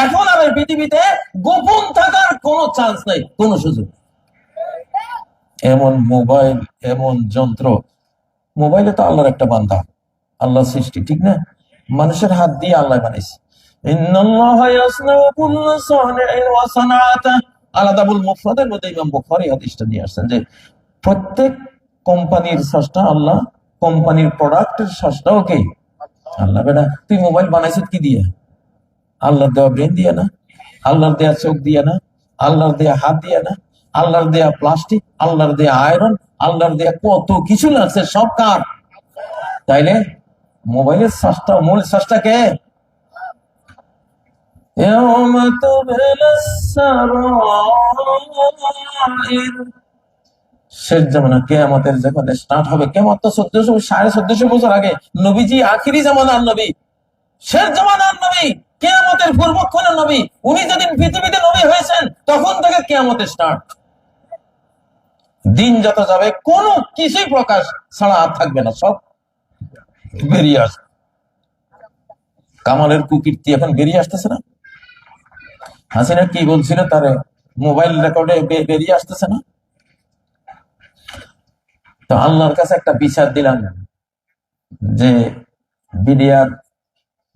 এখন আর পৃথিবীতে গোপন থাকার কোন চান্স নাই, কোন সুযোগ। এমন মোবাইল, এমন যন্ত্র, মোবাইলে তো আল্লাহর একটা বান্দা, আল্লাহ সৃষ্টি, ঠিক না? মানুষের হাত দিয়ে আল্লাহ বানাইছে। আলাদাবুল মুফরাদের মধ্যে ইমাম বুখারী হাদিসটা নিয়ে আসছেন যে প্রত্যেক কোম্পানির স্রষ্টা আল্লাহ, কোম্পানির প্রোডাক্টের স্রষ্টাও কে? আল্লাহ। বেটা, তুই মোবাইল বানাইছিস কি দিয়ে? আল্লাহর দেওয়া ব্রেন দিয়ে না, আল্লাহর দেয়া চোখ দিয়ে না, আল্লাহর দেয়া হাত দিয়ে না, আল্লাহর দেয়া প্লাস্টিক, আল্লাহর দেয়া আয়রন, আল্লাহর দেয়া কত কিছু লাগছে, সব কার? তাইলে মোবাইলের স্রষ্টা, মূল স্রষ্টা কে? শেষ জামানা, কিয়ামতের যখন স্টার্ট হবে, কিয়ামত তো 1400-1450 বছর আগে, নবীজি আখিরি জামানার নবী, শেষ জামানার নবী, কিয়ামতের পূর্বক্ষণের নবী, উনি যেদিন পৃথিবীতে নবী হয়েছেন তখন থেকে কিয়ামতের স্টার্ট। দিন যত যাবে কোনো কিছুই প্রকাশ ছাড়া আর থাকবে না, সব বেরিয়ে আসবে। কামালের কুকীর্তি এখন বেরিয়ে আসতেছে না? হাসিনা কি বলছিল তার মোবাইল রেকর্ডে বেরিয়ে আসতেছে না? তো আল্লাহর কাছে একটা বিচার দিলাম যে বিডিআর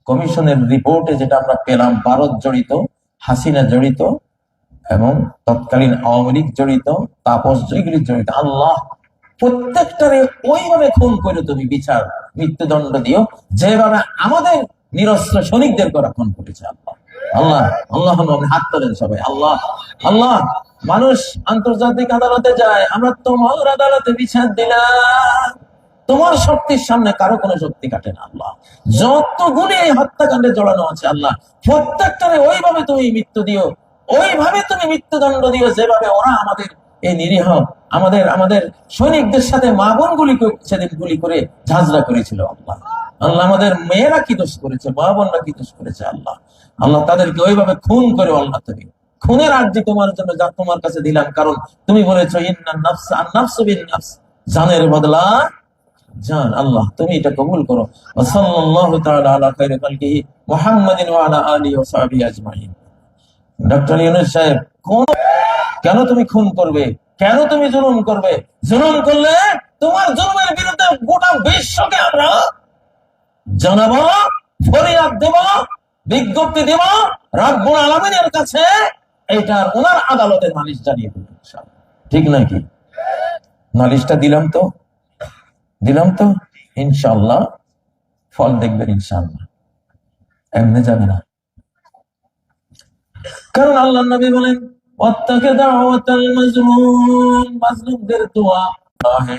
কমিশনের রিপোর্টে যেটা আমরা পেলাম, ভারত জড়িত, হাসিনা জড়িত এবং তৎকালীন আওয়ামী লীগ জড়িত, তাপস এগুলি জড়িত। আল্লাহ প্রত্যেকটারে ওইভাবে খুন করে তুমি বিচার, মৃত্যুদণ্ড দিও যেভাবে আমাদের নিরস্ত্র সৈনিকদের করা খুন করেছে। আল্লাহ আল্লাহ আল্লাহ, হাত তোলেন সবাই। আল্লাহ আল্লাহ, মানুষ আন্তর্জাতিক আদালতে যায়, আমরা তোমার আদালতে বিচার দিলাম, তোমার শক্তির সামনে কারো কোনো শক্তি কাটে না। আল্লাহ যতগুলি এই হত্যাকাণ্ডে জড়ানো আছে, আল্লাহ প্রত্যেকটারে ওইভাবে তুমি মৃত্যু দিও, ওইভাবে তুমি মৃত্যুদণ্ড দিও যেভাবে ওরা আমাদের এই নিরীহ আমাদের সৈনিকদের সাথে মা বোন সেদিন গুলি করে ঝাঁঝরা করেছিল। আল্লাহ আল্লাহ, আমাদের মেয়েরা কি দোষ করেছে, মা বোনরা কি দোষ করেছে, আল্লাহ আল্লাহ তাদেরকে ওইভাবে খুন করে, আল্লাহ তুমি খুনের আর্জি তোমার জন্য যা তোমার কাছে দিলাম, কারণ তুমি বলেছো ইন্নান নাফসা আন-নাফসু বিন-নাফস, জানের বদলা জান। আল্লাহ তুমি এটা কবুল করো। সাল্লাল্লাহু তাআলা আলা খায়রি খালকিহি মুহাম্মাদিন ওয়া আলা আলিহি ওয়া সাহবিহি আজমাইন। ডক্টর ইউনূস সাহেব, কেন তুমি খুন করবে? কেন তুমি জুলুম করবে? জুলুম করলে তোমার জুলুমের বিরুদ্ধে গোটা বিশ্বকে আমরা জানাবো, ফরিয়াদ দেব, বিজ্ঞপ্তি দেব রব্বুল আলামিনের কাছে, এটা ওনার আদালতে নালিশ জানিয়ে দেব ইনশাআল্লাহ। ঠিক নাকি? নালিশটা দিলাম তো ইনশাআল্লাহ ফল দেখবেন ইনশাআল্লাহ, এমনি যাবে না। কারণ আল্লাহ নবী বলেন, ওয়াত্তাকি দাওয়াতাল মাজলুম, মাজলুমদের দোয়া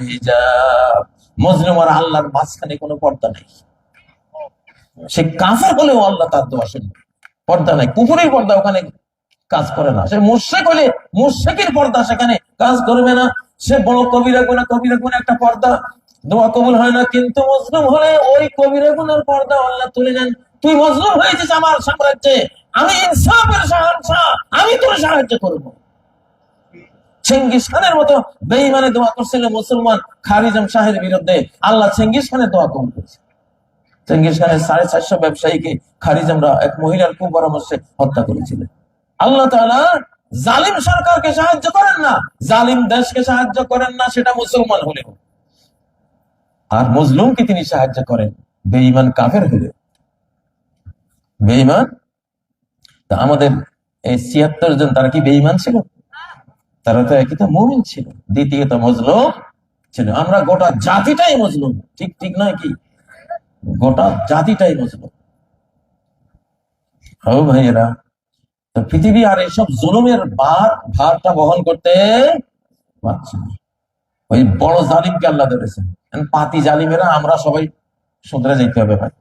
হিজাব। মাজলুম আর আল্লাহর মাঝখানে কোনো পর্দা নেই। সে কাফের হলেও আল্লাহ তার দোয়া শুনবে, পর্দা নাই। কুফরের পর্দা ওখানে কাজ করে না। সে মুশরিক হলে মুশরিকের পর্দা সেখানে কাজ করবে না। সে বড় কবিরা গুনাহ একটা পর্দা, দোয়া কবুল হয় না। কিন্তু মুসলিম হলে ওই কবিরা গুনার পর্দা আল্লাহ তুলে নেন। তুই মুসলিম হয়েছিস আমার সাম্রাজ্যে, আমি ইনসাফের শাহনশাহ, আমি তোর সাহায্য করব। চেঙ্গিস খানের মতো বেঈমানে দোয়া করছিল মুসলমান খারিজম শাহের বিরুদ্ধে, আল্লাহ চেঙ্গিস খানের দোয়া কবুল করেছে। চেঙ্গিস খানের 450 ব্যবসায়ীকে খারিজমরা এক মহিলার কুপরামর্শে হত্যা করেছিলেন। আল্লাহ তাআলা জালিম সরকারকে সাহায্য করেন না, জালিম দেশকে সাহায্য করেন না, সেটা মুসলমান হলেও। আর মজলুমকে তিনি সাহায্য করেন বেঈমান কাফের হলেও। বেঈমান তা আমাদের এই 76 জন, তারা কি বেঈমান ছিল? তারা তো একই তো মুমিন ছিল, দ্বিতীয়ত মজলুম ছিল। আমরা গোটা জাতিটাই মজলুম, ঠিক ঠিক নয় কি? গোটা জাতিটাই মজলুম। ও ভাইয়েরা, তো পৃথিবী আর এইসব জুলুমের ভারটা বহন করতে পারছে না। ওই বড় জালিমকে আল্লাহ ধরেছেন। পাতি জালিমেরা আমরা সবাই শুধরে যেতে হবে ভাই।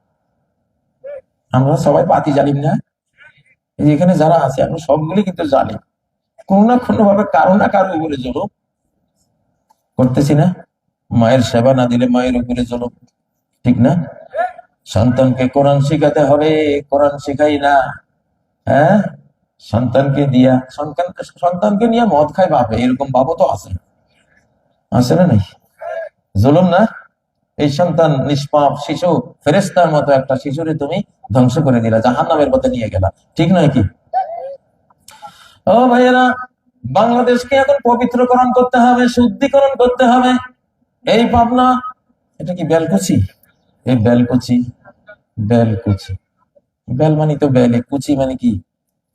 আমরা সবাই পাতি জালিম না? এখানে যারা আছে আমরা সবগুলি কিন্তু জালিম, কোনো না কোনো ভাবে কারো না কারো উপরে জুলুম করতেছি না। মায়ের সেবা না দিলে মায়ের উপরে জুলুম, ঠিক না? সন্তানকে কোরআন শিখাতে হবে, কোরআন শিখাই না। হ্যাঁ, সন্তানকে সন্তানকে নিয়ে মদ খায় বাপে, এরকম বাবু তো আছে না নাই? জুলুম না? এই সন্তান নিষ্পাপ শিশু, ফেরেশতার মতো একটা শিশুরে তুমি ধ্বংস করে দিলা, জাহান্নামের পথে নিয়ে গেলা, ঠিক নয় কি? ও ভাইয়েরা, বাংলাদেশকে এখন পবিত্রকরণ করতে হবে, শুদ্ধিকরণ করতে হবে। এই পাবনা, এটা কি বেলকুচি? এই বেলকুচি, বেলকুচি, বেল মানে তো বেলে, কুচি মানে কি?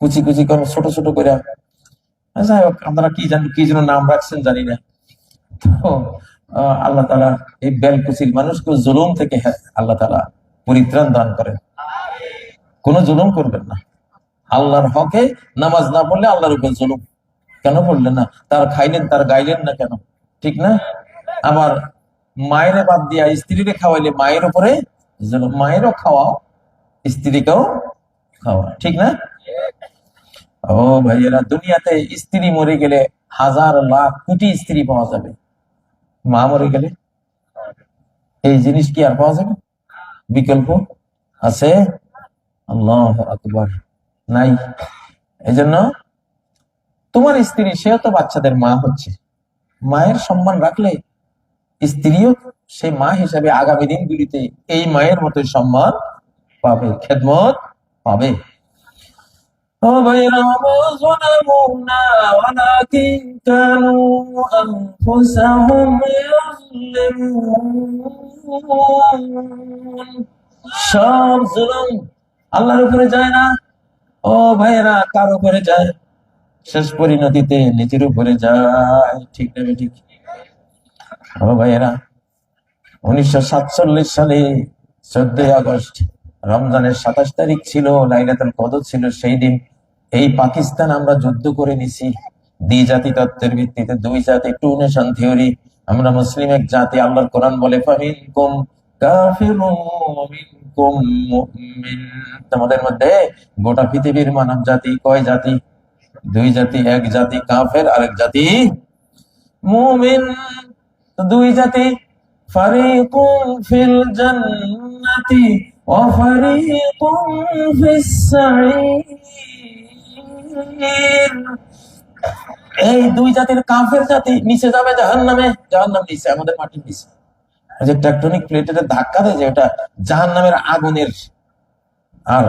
কুচি কুচি করে ছোট ছোট করে। যাই হোক, আপনারা কি জানেন, কি যেন নাম রাখছেন জানি না। তো আল্লাহ তাআলা এই বেলকুচির মানুষকে জুলুম থেকে আল্লাহ তাআলা পরিত্রাণ দান করেন। কোন জুলুম করবেন না। আল্লাহর হকে নামাজ না পড়লে আল্লাহর উপর জুলুম কেন পড়লেন না? তার খাইলেন, তার গাইলেন না কেন? ঠিক না? আবার মায়ের বাদ দিয়া স্ত্রীকে খাওয়াইলে মায়ের উপরে জুলুম। মায়েরও খাওয়াও, স্ত্রীকেও খাওয়া, ঠিক না? ও ভাইয়েরা, দুনিয়াতে স্ত্রী মরে গেলে হাজার লাখ কোটি স্ত্রী পাওয়া যাবে, মা মরে গেলে এই জিনিস কি আর পাওয়া যাবে? বিকল্প আছে? আল্লাহু আকবার, নাই। এজন্য তোমার স্ত্রী, সেও তো বাচ্চাদের মা হচ্ছে। মায়ের সম্মান রাখলে স্ত্রীও সে মা হিসাবে আগামী দিনগুলিতে এই মায়ের মতো সম্মান পাবে, খেদমত পাবে। ও ভাইরা, যালামুনা ওয়ালাকিন কানু আনফুসাহুম ইয়াযলিমুন। সব জুলুম আল্লাহর উপরে যায় না। ও ভাইরা, কার উপরে যায়? শেষ পরিণতিতে নিজের উপরে যায়, ঠিক না? ঠিক। ও ভাইয়েরা, 1947 সালে 14 আগস্ট রমজানের 27 তারিখ ছিল, লাইলাতুল কদর ছিল। সেই দিন এই পাকিস্তান আমরা যুদ্ধ করে নিছি দ্বিজাতি তত্ত্বের ভিত্তিতে। দুই জাতি, টু নেশন থিওরি। আমরা মুসলিম এক জাতি। আল্লাহর কোরআন বলে ফামিনকুম কাফিরুম ওয়া মিনকুম মুমিন। তোমাদের মধ্যে গোটা পৃথিবীর মানব জাতি কয় জাতি? দুই জাতি। এক জাতি কাফের, আরেক জাতি মুমিন। দুই জাতি, ফারিকুম ফিল জান্নাতি ওয়া ফারিকুম ফিস সাঈর। এই দুই জাতির কাফের জাতি নিচে যাবে জাহান্নামে। জাহান্নাম নিচে, আমাদের মাটির নিচে। যে টেকটনিক প্লেটের ধাক্কা দেয়, যে ওটা জাহান্নামের আগুনের, আর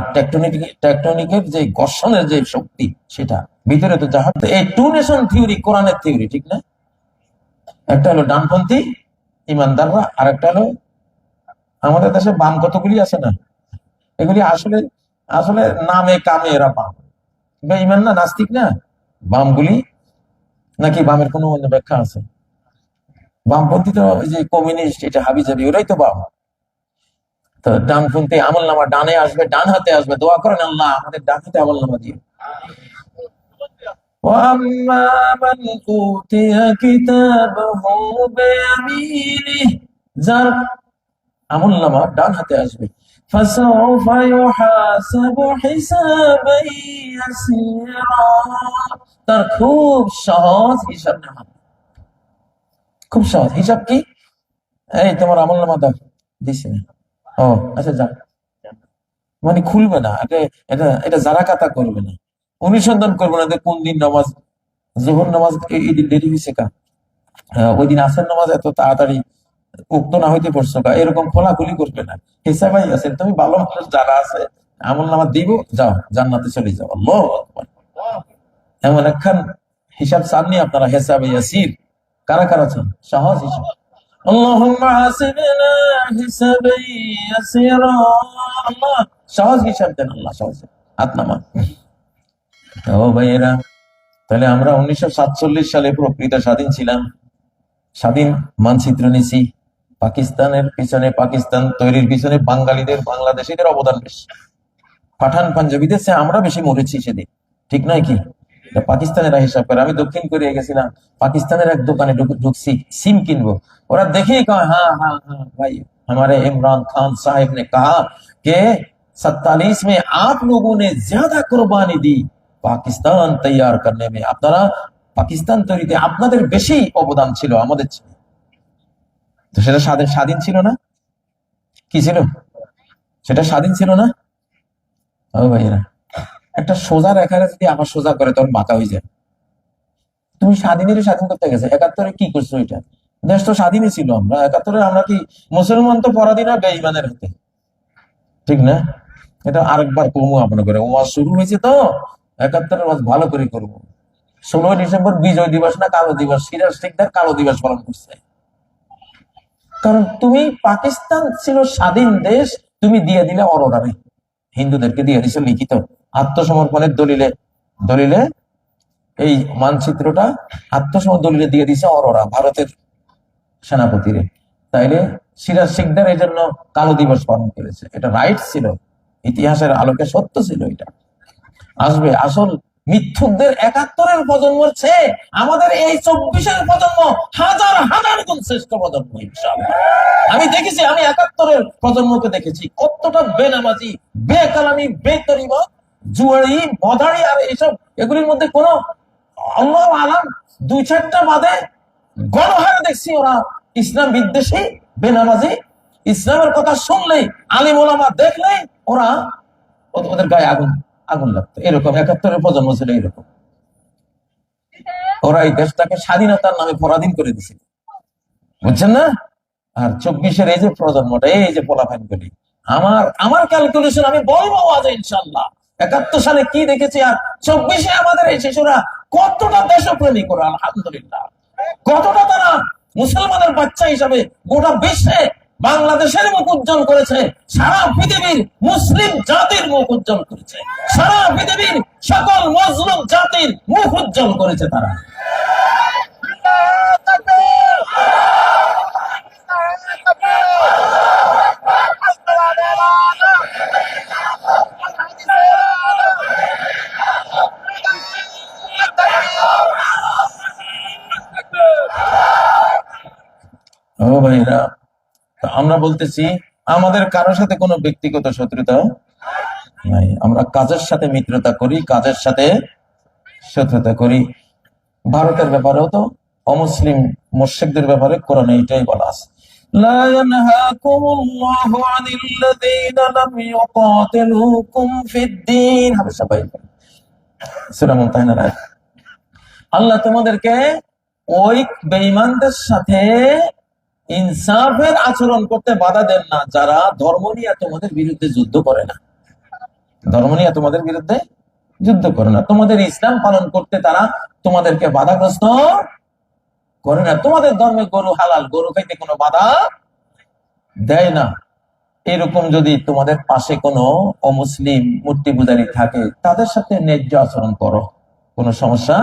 টেকটনিকের যে ঘর্ষণের যে শক্তি, সেটা ভিতরে তো জাহান। এই টু নেশন থিওরি কোরআনের থিওরি, ঠিক না? একটা হলো ডানপন্থী ইমানদাররা, আর একটা হলো আমাদের দেশে বাম কতগুলি আছে না, এগুলি আসলে আসলে নামে কামে এরা বাম, ইমান না, নাস্তিক না। বামগুলি নাকি বামের কোনো অন্য ব্যাখ্যা আছে? বামপন্থী তো ওই যে কমিউনিস্ট, এটা হাবিজাবি, ওরাই তো বাম। তো ডানপন্থী আমল নামা ডানে আসবে, ডান হাতে আসবে। দোয়া করেন আল্লাহ আমাদের ডান হাতে আমল নামা দিয়ে। وَأَمَّا مَنْ أُوتِيَ كِتَابَهُ بِيَمِينِهِ, যার আমলনামা ডান হাতে আসবে, فَسَوْفَ يُحَاسَبُ حِسَابًا يَسِيرًا, তার খুব সহজ হিসাব নেওয়া। খুব সহজ হিসাব কি? এই তোমার আমলনামা দাও, দিছি না। ও আচ্ছা, যা, মানে খুলবে না এটা, এটা এটা যারা কাতা করবে না, অনুসন্ধান করবো না যে কোন দিন নামাজ, জোহর নামাজ এই দিন দেরি হয়েছে কা, ওই দিন আসর নামাজ এত তাড়াতাড়ি উক্ত না হইতে পড়ছো কা, এরকম খোলাখুলি করবে না। হিসাবাই আছেন, তুমি ভালো মানুষ যারা আছে আমল নামা দিব, যাও জান্নাতে চলে যাও। আল্লাহু আকবার। এমন একখান হিসাব চাননি আপনারা, হিসাবে ইয়াসির? কারা কারা চান সহজ হিসাব? আল্লাহুম্মা হাসিবনা হিসাবান ইয়াসিরা। আল্লাহ সহজ হিসাব দেন, আল্লাহ সহজ। হাত নামান। ও ভাইয়েরা, তাহলে আমরা 1947 সালে প্রকৃত স্বাধীন ছিলাম, স্বাধীন মানচিত্র নিছি। পাকিস্তানের পিছনে, পাকিস্তান তৈরির পিছনে বাঙালিদের, বাংলাদেশিদের অবদান বেশি। পাঠান পাঞ্জাবিদের চেয়ে আমরা বেশি মরেছি সেদিন, ঠিক নয় কি? পাকিস্তানেরা হিসাব করে। আমি দক্ষিণ কোরিয়া গেছিলাম, পাকিস্তানের এক দোকানে ঢুকছি সিম কিনবো। ওরা দেখেই কয়, হ্যাঁ হ্যাঁ হ্যাঁ ভাই, हमारे इमरान खान साहब ने कहा कि 47 में आप लोगों ने ज्यादा कुर्बानी दी পাকিস্তান তৈরি করনে মে। আপনারা পাকিস্তান তৈরিতে আপনাদের বেশি অবদান ছিল আমাদের ছিল। তো সেটা স্বাধীন স্বাধীন ছিল না? কি ছিল সেটা? স্বাধীন ছিল না? ও ভাইরা, একটা সোজা রেখারে যদি আবার সোজা করে তখন বাঁকা হয়ে যায়। তুমি স্বাধীনের স্বাধীন করতে গেছে, 71-এ কি করছো? এটা দেশ তো স্বাধীনই ছিল। আমরা 71-এ আমরা কি মুসলমান তো পরাধীন আর বেঈমানের হাতে, ঠিক না? এটা আরেকবার কমু আপনার করে, ওয়াজ শুরু হয়েছে তো 71-এর ওয়াজ ভালো করে করবো। 16 ডিসেম্বর বিজয় দিবস না কালো দিবস, সিরাজ ঠিকদার কালো দিবস পালন করছে। কারণ তুমি, পাকিস্তান ছিল স্বাধীন দেশ, তুমি দিয়ে দিলে অরোরারে, হিন্দুদেরকে দিয়ে দিছে লিখিত আত্মসমর্পণের দলিলে। দলিলে এই মানচিত্রটা আত্মসমর্পণ দলিলে দিয়ে দিছে অরোরা, ভারতের সেনাপতিরে। তাইলে সিরাজ শিকদার এই জন্য কালো দিবস পালন করেছে। এটা রাইট ছিল, ইতিহাসের আলোকে সত্য ছিল। এটা আসবে আসল মিথ্যুকদের 71-এর প্রজন্মের চেয়ে আমাদের এই 24-এর প্রজন্ম হাজার হাজার গুণ শ্রেষ্ঠ প্রজন্ম ইনশাআল্লাহ। আমি দেখেছি, আমি 71-এর প্রজন্মকে দেখেছি কতটা বেনামাজি, বেকালামি, বেতরিমত, জুয়ারি, মদারি আর এইসব, এগুলির মধ্যে কোনো আল্লাহু আলাম 2-4টা বাদে গণহারে দেখছি ওরা ইসলাম বিদ্বেষী, বেনামাজি। ইসলামের কথা শুনলেই, আলিম ওলামা দেখলেই ওরা, ওদের গায়ে আগুন আগুন লাগতো। এরকম 71-এর প্রজন্ম ছিল এরকম। ওরা এই দেশটাকে স্বাধীনতার নামে পরাধীন করে দিছিল, বুঝছেন না? আর 24-এর এই যে প্রজন্মটা, এই যে পোলাপান গুলি, আমার ক্যালকুলেশন আমি বলবো আজ ইনশাআল্লাহ 71 সালে কি দেখেছি আর 24-এ আমাদের এই শিশুরা কতটা দেশপ্রেমিক ওরা, আলহামদুলিল্লাহ, কতটা তারা মুসলমানের বাচ্চা হিসাবে গোটা বিশ্বে বাংলাদেশের মুখ উজ্জ্বল করেছে, সারা পৃথিবীর মুসলিম জাতির মুখ উজ্জ্বল করেছে, সারা পৃথিবীর সকল মজলুম জাতির মুখ উজ্জ্বল করেছে তারা। ও ভাইরা, আমরা বলতেছি আমাদের কারোর সাথে কোনো ব্যক্তিগত শত্রুতা নাই। আমরা কাজের সাথে মিত্রতা করি, কাজের সাথে শত্রুতা করি। ভারতের ব্যাপারেও তো অমুসলিম মুশরিকদের ব্যাপারে কোরআনে এটাই বলা আছে, লা ইয়ানহাকুমুল্লাহু আনিল্লাযীনা লাম ইউকাতিলুকুম ফিদ-দীন। সূরা মুমতাহিনার আয়াত। আল্লাহ তোমাদেরকে ওই বেঈমানদের সাথে ইনসাফের আচরণ করতে বাধা দেন না, যারা ধর্ম নিয়ে তোমাদের বিরুদ্ধে যুদ্ধ করে না। ধর্ম নিয়ে তোমাদের বিরুদ্ধে যুদ্ধ করে না, তোমাদের ইসলাম পালন করতে তারা তোমাদেরকে বাধাগ্রস্ত করে না। তোমাদের ধর্মে গরু হালাল, গরু খাইতে কোনো বাধা দেয় না। এরকম যদি তোমাদের পাশে কোনো অমুসলিম মূর্তি পূজারী থাকে, তাদের সাথে ন্যায্য আচরণ করো, কোনো সমস্যা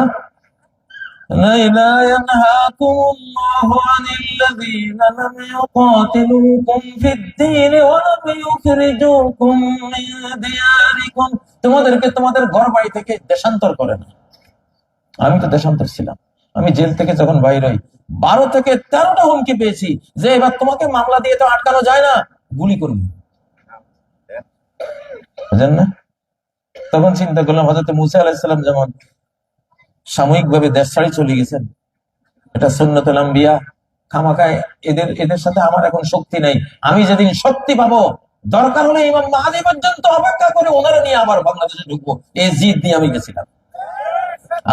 নাই। লা ইয়ানহাকুমুল্লাহু আনিল্লাযীনা লাম ইউকাতিলুকুম ফিদ-দীন ওয়া লাম ইউখরিজুকুম মিন দিয়ারিকুম। তোমাদেরকে তোমাদের ঘর বাড়ি থেকে দেশান্তর করে না। আমি তো দেশান্তর ছিলাম, আমি জেল থেকে যখন বাইর হই 12 থেকে 13টা হুমকি পেয়েছি যে এবার তোমাকে মামলা দিয়ে তো আটকানো যায় না, গুলি করুন, বুঝলেন না? তখন চিন্তা করলাম, হযরত মুসা আলাইহিস সালাম যেমন সাময়িকভাবে দেশ ছাড়ি চলে গেছেন, এটা সুন্নতুল আম্বিয়া, খামাখায় এদের সাথে আমার এখন শক্তি নাই। আমি যেদিন শক্তি পাবো, দরকার হলে ইমাম মাহদী পর্যন্ত অপেক্ষা করে ওনারা নিয়ে আবার বাংলাদেশে ঢুকবো, এই জিদ নিয়ে আমি গেছিলাম।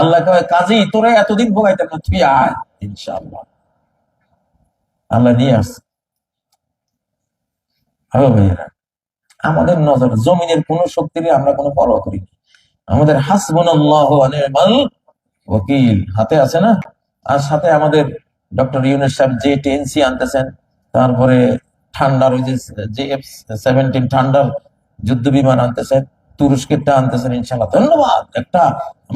আল্লাহ কয়, কাজী তোরে এতদিন ভোগাইতাম না, তুই আয় ইনশাআল্লাহ। আল্লাহ নিয়ে আসছে। হবে ভাইয়েরা, আমাদের নজর জমিনের কোন শক্তির আমরা কোনো পরোয়া করি না। আমাদের হাসবুনাল্লাহু ওয়া নি'মাল ওয়াকিল হাতে আছে না। আর সাথে আমাদের ডক্টর ইউনূস সাহেব J-10C আনতেছেন, তারপরে ঠান্ডার ওই যে F-17 ঠান্ডার যুদ্ধ বিমান আনতেছেন, তুরস্কেরটা আনতেছেন। ইনশাআল্লাহ ধন্যবাদ। একটা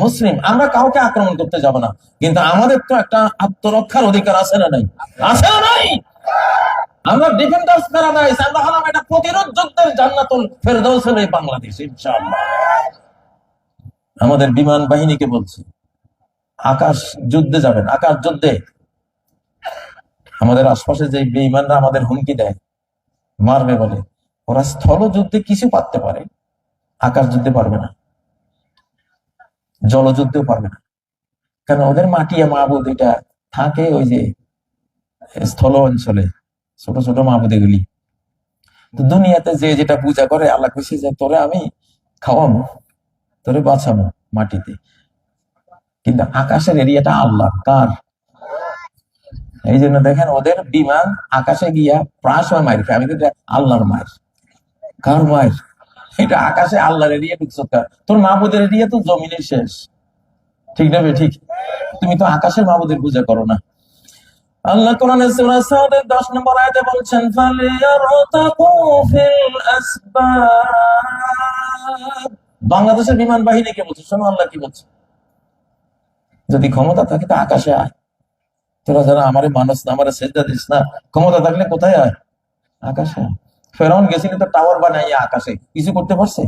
মুসলিম, আমরা কাউকে আক্রমণ করতে যাব না, কিন্তু আমাদের তো একটা আত্মরক্ষার অধিকার আছে না নাই? আছে না নাই? আমরা ডিফেন্ডার্স প্যারাডাইস, আমরা হলাম এটা প্রতিরোধ যুদ্ধের জান্নাতুল ফেরদৌস হলো এই বাংলাদেশ ইনশাআল্লাহ। আমাদের বিমান বাহিনীকে বলছি, আকাশ যুদ্ধে যাবেন, আকাশ যুদ্ধে। আমাদের আশপাশে যে বেঈমানরা আমাদের হুমকি দেয়, মারবে বলে, ওরা স্থল যুদ্ধে কিছু পারতে পারে, আকাশ যুদ্ধে পারবে না, জলযুদ্ধেও পারবে না। কারণ ওদের মাটিয়া মাহবুদ এটা থাকে ওই যে স্থল অঞ্চলে, ছোট ছোট মাহবুদ এগুলি। তো দুনিয়াতে যে যেটা পূজা করে, আল্লাহ কইছে যে তোরে আমি খাওয়াবো, তোরে বাঁচাবো মাটিতে, কিন্তু আকাশের এরিয়াটা আল্লাহ কার? এই জন্য দেখেন ওদের বিমান আকাশে গিয়া প্রায় সময় মায়ের খায়। আমি তো আল্লাহর মায়ের, কার মায়ের? এটা আকাশে আল্লাহর এরিয়া ঢুকছো, তোর মাহবুদের এরিয়া তো জমিনের শেষ, ঠিক না? ঠিক, তুমি তো আকাশের মাহবুদের পূজা করো না। আল্লাহ কোরআনে সূরা সাদের 10 নম্বর আয়াতে বলছেন, ফালিয়ারতাকু ফিল আসবাব। বাংলাদেশের বিমান বাহিনীকে বলছে, শোনো আল্লাহ কি বলছে, যদি ক্ষমতা থাকে তো আকাশে আয়। তোরা যারা আমারে মানুষ না, আমারে সেজদা দিস না, ক্ষমতা থাকলে কোথায় আয়? আকাশে। ফেরাউন গেছিল তো টাওয়ার বানাইয়া আকাশে, কিছু করতে পারছে?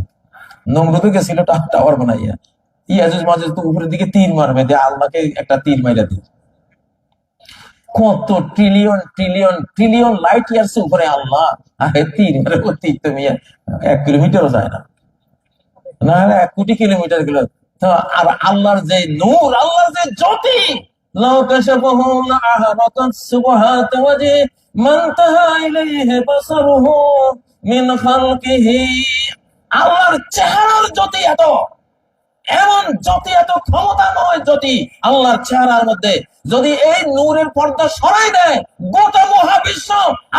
নমরুদও গেছিল টাওয়ার বানাইয়া। ইয়াজুজ মাজুজ তো উপরের দিকে তীর মারবে, দিয়ে আল্লাহকে একটা তীর মাইরা দিই। কত trillion trillion trillion light years উপরে আল্লাহ, আরে তীর মারে, ও তীর তুমি 1 কিলোমিটারও যায় না, না 1 কোটি কিলোমিটার গেল। তো আর আল্লাহর যে নূর, আল্লাহর যে জ্যোতি, লাউ কাশাফাহু লাআহরাকাত সুবহাত ওয়াজি মান তাহা ইলাইহি বাসারুহু মিন খালকিহি। আল্লাহর চেহারার জ্যোতি এত, এমন জ্যোতি, এত ক্ষমতা নয় জ্যোতি আল্লাহর চেহারার মধ্যে। যদি এই নূরের পর্দা সরাই দেয়, গোটা মহাবিশ্ব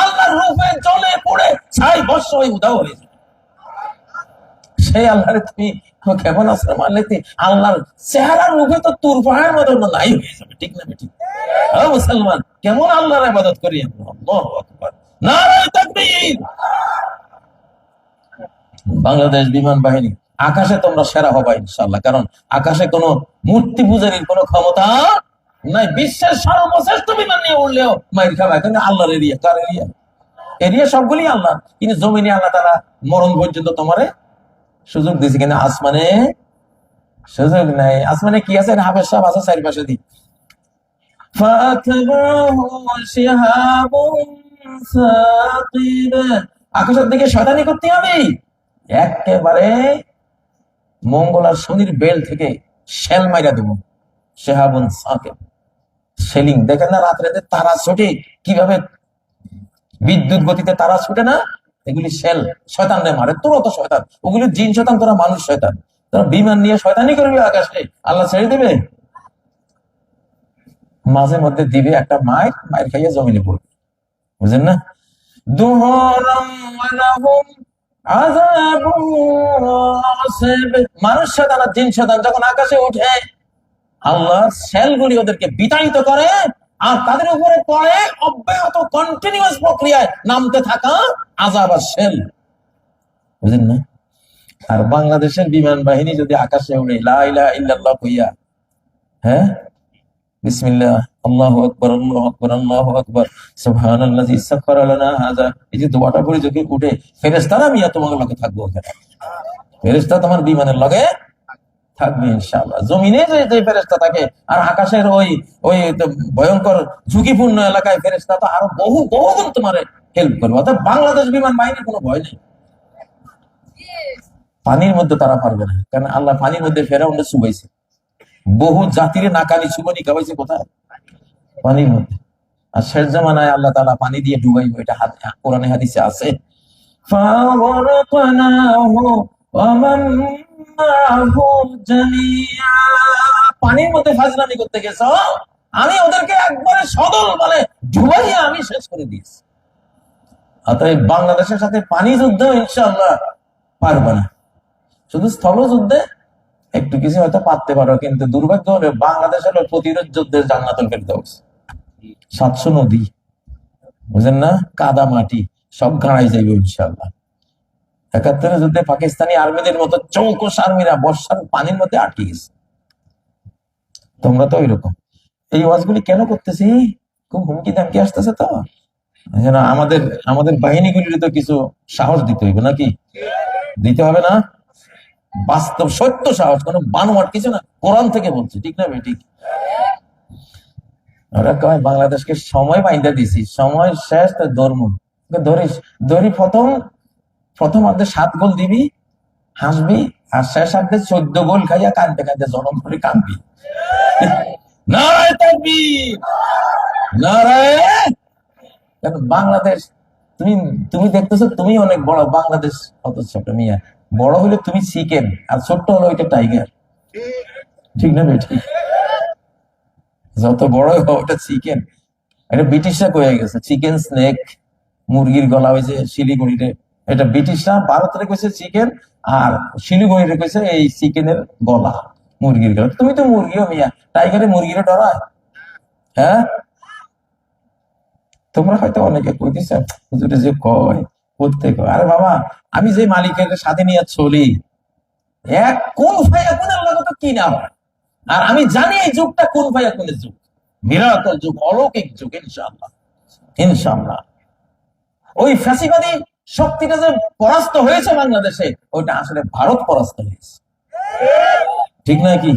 আল্লাহর রূপে জ্বলে পড়ে ছাই ভস্ম হয়ে উধাও হয়ে যাবে। সেই আল্লাহরে তুমি কেমন আশ্র মানলে, আল্লাহর চেহারার রূপে তো তুর পাহাড়ের মতো নাই হয়ে যাবে, ঠিক না? ঠিক। মুসলমান কেমন আল্লাহর ইবাদত করি আমরা? আল্লাহু আকবার, নারায়ে তাকবীর। বাংলাদেশ বিমান বাহিনী, আকাশে তোমরা সেরা হবা ইনশাআল্লাহ, কারণ আকাশে কোনো মূর্তি পূজারীর কোনো ক্ষমতা নাই। বিশ্বের সর্বশ্রেষ্ঠ বিমান নিয়ে উঠলেও মাইর খাবে, কিন্তু আল্লাহর এরিয়া, কার এরিয়া? এরিয়া সবগুলি আল্লাহ, কিন্তু জমিনে আল্লাহ তাআলা মরণ পর্যন্ত তোমারে সুযোগ দিয়েছে, কিন্তু আসমানে সুযোগ নাই। আসমানে কি আছে? হাফেজ সাহেব আছে চারিপাশে দিই। আকাশের দিকে শয়তানি করতে হবে, একেবারে মঙ্গল আর শনির বেল থেকে শেল মাইরা দেবো। শেহাবুন সাকিব, সেলিং দেখেন না রাত্রে তারা ছোটে কিভাবে, বিদ্যুৎ গতিতে তারা ছুটে না, এগুলি শেল শয়তান রে মারে। তোরা তো শয়তান, ওগুলি জিন শয়তান, তোরা মানুষ শয়তান। তোরা বিমান নিয়ে শয়তানি করবি আকাশে, আল্লাহ ছেড়ে দেবে? মাঝে মধ্যে দিবে একটা মায়ের, মায়ের খাইয়া জমিনে পড়বে, বুঝেন না? মানুষ শয়তান আর জিন শয়তান যখন আকাশে উঠে, আল্লাহর সেলগুলি ওদেরকে বিতাড়িত করে, আর তাদের উপরে পড়ে অব্যাহত কন্টিনিউয়াস প্রক্রিয়ায় নামতে থাকা আযাব আর সেল, বুঝেন না? আর বাংলাদেশের বিমান বাহিনী যদি আকাশে উড়ে লা ইলাহা ইল্লাল্লাহ কইয়া, হ্যাঁ, বিসমিল্লাহ, আল্লাহু আকবার, আল্লাহু আকবার, আল্লাহু আকবার, সুবহানাল্লাযী সাখখারা লানা হাযা, এই যে দোয়াটা পড়ে যদি উঠে, ফেরেশতারা মিয়া তোমার লগে থাকবে ওখানে, ফেরেশতা তোমার বিমানের লগে থাকবে ইনশাআল্লাহ। জমিনে যে ফেরেশতা থাকে, আর আকাশের ওই ওই ভয়ঙ্কর ঝুঁকিপূর্ণ এলাকায় ফেরেশতা তো আরো বহু বহুগুণ তোমার হেল্প করবে। অর্থাৎ বাংলাদেশ বিমান বাহিনীর কোনো ভয় নেই। পানির মধ্যে তারা পারবে না, কারণ আল্লাহ পানির মধ্যে ফেরাউনকে চুবাইছে, বহু জাতিরে নাকানি চুবানি খাওয়াইছে, কোথায়? পানির মধ্যে। আর শেষ জামানায় আল্লাহ তাআলা পানি দিয়ে ডুবাইবে, এটা কোরআনে হাদিসে আছে। পানির মধ্যে ফাজলামি করতে গেছ, আমি ওদেরকে একবারে সদল বলে ডুবাইয়া আমি শেষ করে দিয়েছি। অতএব বাংলাদেশের সাথে পানি যুদ্ধ ইনশাআল্লাহ পারবে না। শুধু স্থল যুদ্ধে একটু কিছু হয়তো পারতে পারো, কিন্তু দুর্ভাগ্য হলে বাংলাদেশ হলো প্রতিরোধ যুদ্ধের জান্নাতুল ফেরদাউস। 700 নদী, বুঝেন না, কাদা মাটি সব গাড়াই যাইবে ইনশাআল্লাহ। 71 যুদ্ধে পাকিস্তানি আর্মিদের মতো চৌকস আর্মিরা বর্ষার পানির মধ্যে আটকে গেছে। তোমরা তো ওইরকম। এই ওয়াজগুলি কেন করতেছি? খুব হুমকি ধামকি আসতেছে তো, যেন আমাদের আমাদের বাহিনীগুলির তো কিছু সাহস দিতে হইবে, নাকি? দিতে হবে না? বাস্তব সত্য সাহস, কোনো বানোয়াট কিছু না, কোরআন থেকে বলছে, ঠিক না ভাই? ঠিক। ওরা কয় বাংলাদেশকে সময় বাইন্দা দিছি, সময় শেষ, তো ধর্ম ধরিস ধরি। প্রথম অর্ধে 7 গোল দিবি, হাসবি, আর শেষ অর্ধে 14 গোল খাইয়া কাঁদতে কাঁদতে জনম করে কাঁদবি। নারায়ে তাকবীর, নারায়ে। কারণ বাংলাদেশ, তুমি দেখতেছো তুমি অনেক বড়, বাংলাদেশ কত ছোট মিয়া। বড় হলে তুমি চিকেন, আর ছোট্ট হলো ওইটা টাইগার, ঠিক না ভাই? ঠিক। যত বড় ওটা চিকেন। এটা ব্রিটিশরা কয়ে গেছে চিকেন স্নেক, মুরগির গলা হয়েছে শিলিগুড়িতে। এটা ব্রিটিশরা ভারতের কইছে চিকেন, আর শিলিগুড়িতে কইছে এই চিকেনের গলা, মুরগির গলা। তুমি তো মুরগিও মিয়া, টাইগারে মুরগিরে ডরায়? হ্যাঁ, তোমরা হয়তো অনেকে কইতেছ হুজুরে যে কয় করতে কয়। আরে বাবা, আমি যে মালিকের সাথে নিয়ে চলি, এক কোন ভাইয়া কোনের লাগে তো কি না হয়। আর আমি জানি এই যুগটা কোন ভাইয়া কোনের যুগ, বিরাট যুগ, অলৌকিক যুগ ইনশাআল্লাহ, ইনশাআল্লাহ। ওই ফ্যাসিবাদী শক্তিটা যে পরাস্ত হয়েছে বাংলাদেশে, ওইটা আসলে ভারত পরাস্ত হয়েছে, ঠিক না? কি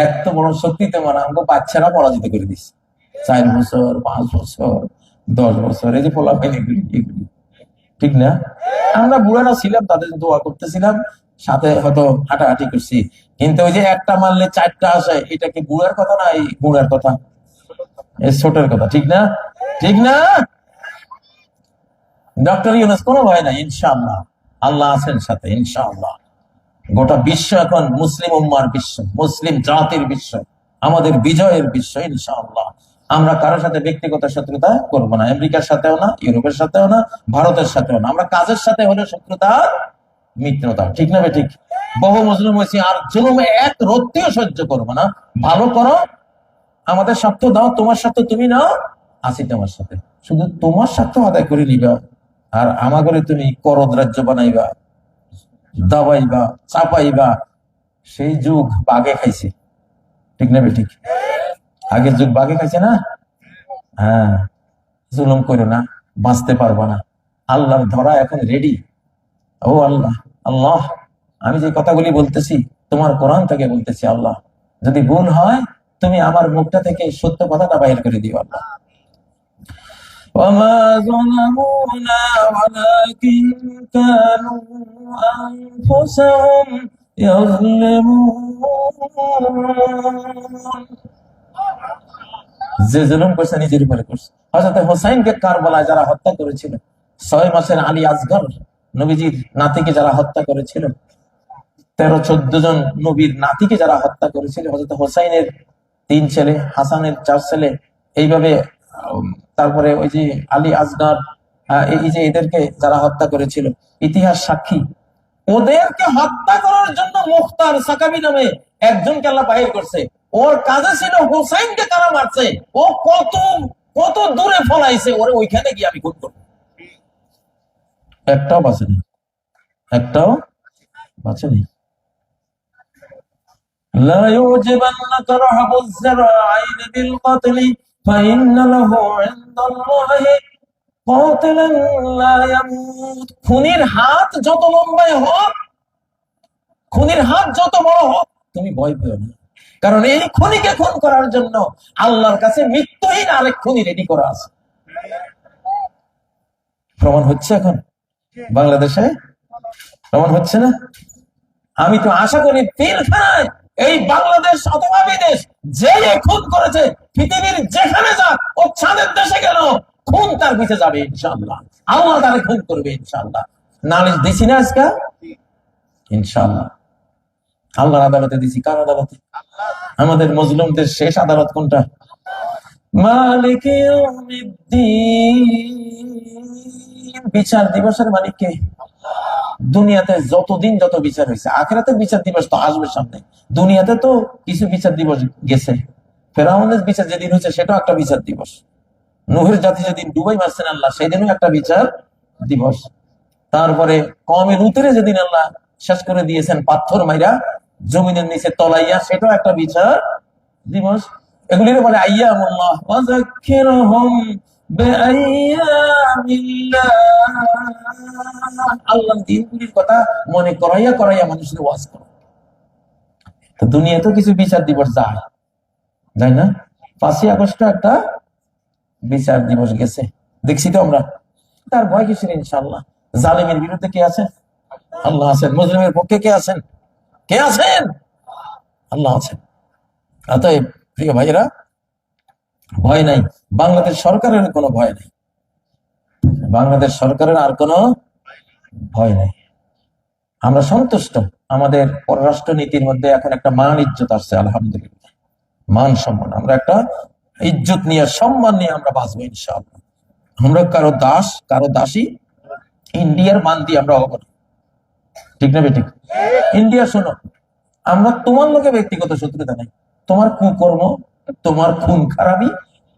এত বড় শক্তি তোমার আমাকে বাচ্চারা পরাজিত করে দিচ্ছে। 4 বছর, 5 বছর, 10 বছর, এই যে ফলাফল এগুলি, ঠিক না? আমরা বুড়ারা ছিলাম, তাদের দোয়া করতেছিলাম, সাথে হয়তো হাঁটাহাঁটি করছি, কিন্তু ওই যে একটা মারলে 4টা আসে, এটা কি বুড়ার কথা না? এই বুড়ার কথা, এই ছোটের কথা, ঠিক না? ঠিক না? ডক্টর ইউনূস কোনো ভয় নাই, ইনশাআল্লাহ আল্লাহ আছেন সাথে, ইনশাআল্লাহ। গোটা বিশ্ব এখন মুসলিম উম্মার বিশ্ব, মুসলিম জাতির বিশ্ব, আমাদের বিজয়ের বিশ্ব ইনশাআল্লাহ। আমরা কারোর সাথে ব্যক্তিগত শত্রুতা করবো না, আমেরিকার সাথেও না, ইউরোপের সাথেও না, ভারতের সাথেও না। আমরা কাজের সাথে হলে শত্রুতা, মিত্রতা, ঠিক না? ঠিক। বহু মজলুম হয়েছি, আর জুলুম এক রত্তিও সহ্য করবো না। ভালো করো, আমাদের স্বার্থ দাও, তোমার স্বার্থ তুমি নাও, আছি তোমার সাথে। শুধু তোমার স্বার্থ আদায় করে নিবা, আর আমাগরে তুমি করদ রাজ্য বানাইবা, দাবাইবা, চাপাইবা। সেই যুগ বাঘে খাইছে, ঠিক না? ঠিক। আগের যুগ বাঘে খাইছে না? হ্যাঁ, জুলুম করো না, বাঁচতে পারবা না। আল্লাহর ধরা এখন রেডি। ও আল্লাহ, আল্লাহ, আমি যে কথাগুলি বলতেছি তোমার কোরআন থেকে বলতেছি। আল্লাহ, যদি ভুল হয় তুমি আমার মুখটা থেকে সত্য কথাটা বাইর করে দিও আল্লাহ। وما ظلمونا ولكن كانوا أنفسهم يظلمون। যে জুলুম করছে নিজের উপরে করছে। হযরত হোসাইনকে কারবালায় যারা হত্যা করেছিল, 6 মাসের আলী আসগর নবীজির নাতিকে যারা হত্যা করেছিল, 13-14 জন নবীর নাতিকে যারা হত্যা করেছিল, হযরত হোসাইনের 3 ছেলে, হাসানের 4 ছেলে, এইভাবে। তারপরে ওই যে আলী আসগর, এই যে এদেরকে যারা হত্যা করেছিল, ইতিহাস সাক্ষী। ওদেরকে হত্যা করার জন্য মুখতার সাকাবি নামে একজনকে আল্লাহ বাহির করছে। ওর কাজে ছিল হোসাইনকে কারা মারছে, ও কত কত দূরে ফলাইছে, ওরে ওইখানে গিয়ে আমি খুন করবো। একটাও বাঁচেনি, একটাও বাঁচেনি। লা ইউজিবান্নাকা রাহাবুজ যারাইন বিল কতলি ফাইন্না লাহু ইনদাল্লাহি কাতিলান লা ইয়ামুত। খুনির হাত যত লম্বাই হোক, খুনির হাত যত বড় হোক, তুমি ভয় পেও না, কারণ এই খুনিকে খুন করার জন্য আল্লাহর কাছে মৃত্যুহীন আরেক খুনি রেডি করা আছে। প্রমাণ হচ্ছে এখন বাংলাদেশে, প্রমাণ হচ্ছে না? আমি তো আশা করি পিলখানায় এই বাংলাদেশ অথবা বিদেশ যে খুন করেছে, পৃথিবীর যেখানে যাক, ও চাঁদের দেশে গেল, খুন তার পিছে যাবে ইনশাআল্লাহ। আল্লাহ তারে খুন করবে ইনশাআল্লাহ। নালিশ দিছি না আজকে ইনশাআল্লাহ, আল্লাহর আদালতে দিছি। কার আদালতে? আমাদের মজলুমদের শেষ আদালত কোনটা? মালিক ইয়াউমিদ্দিন, বিচার দিবসের মালিক কে? দুনিয়াতে যতদিন যত বিচার হয়েছে, আখিরাতে বিচার দিবস তো আসবে সামনে। দুনিয়াতে তো কিছু বিচার দিবস গেছে। ফেরাউনের বিচার যেদিন হয়েছে সেটাও একটা বিচার দিবস। নূহের জাতি যেদিন ডুবাই মারছেন আল্লাহ, সেদিনও একটা বিচার দিবস। তারপরে কওমে লূতের যেদিন আল্লাহ শেষ করে দিয়েছেন পাথর মাইরা জমিনের নিচে তলাইয়া, সেটাও একটা বিচার দিবস। এগুলির বলে আইয়ামুল্লাহ ওয়াযাক্কিরহুম বিআইয়ামিল্লাহ, আল্লাহর দিনগুলির কথা মনে করাইয়া করাইয়া মানুষের ওয়াজ করো। তো দুনিয়াতেও কিছু বিচার দিবস যায়, যায় না? 5ই আগস্ট একটা বিচার দিবস গেছে, দেখছি তো আমরা। তার ভয় কিসের? ইনশাআল্লাহ। জালেমের বিরুদ্ধে কে আছেন? আল্লাহ আছেন। মুসলিমের পক্ষে কে আছেন? কে আছেন? আল্লাহ আছেন। অতএব প্রিয় ভাইয়েরা, ভয় নাই। বাংলাদেশ সরকারের কোনো ভয় নাই, বাংলাদেশ সরকারের আর কোনো ভয় নাই। আমরা সন্তুষ্ট। আমাদের পররাষ্ট্র নীতির মধ্যে এখন একটা মান ইজ্জত আসছে, আলহামদুলিল্লাহ। মান সম্মান, আমরা একটা ইজ্জত নিয়ে সম্মান নিয়ে আমরা বাঁচবো ইনশাআল্লাহ। আমরা কারো দাস, কারো দাসী, ইন্ডিয়ার মান দিয়ে আমরা হবো না, ঠিক না বেঠিক? ইন্ডিয়া শোনো, আমরা তোমার লোকে ব্যক্তিগত শত্রুতা নেই। তোমার কুকর্ম, তোমার খুন খারাপি,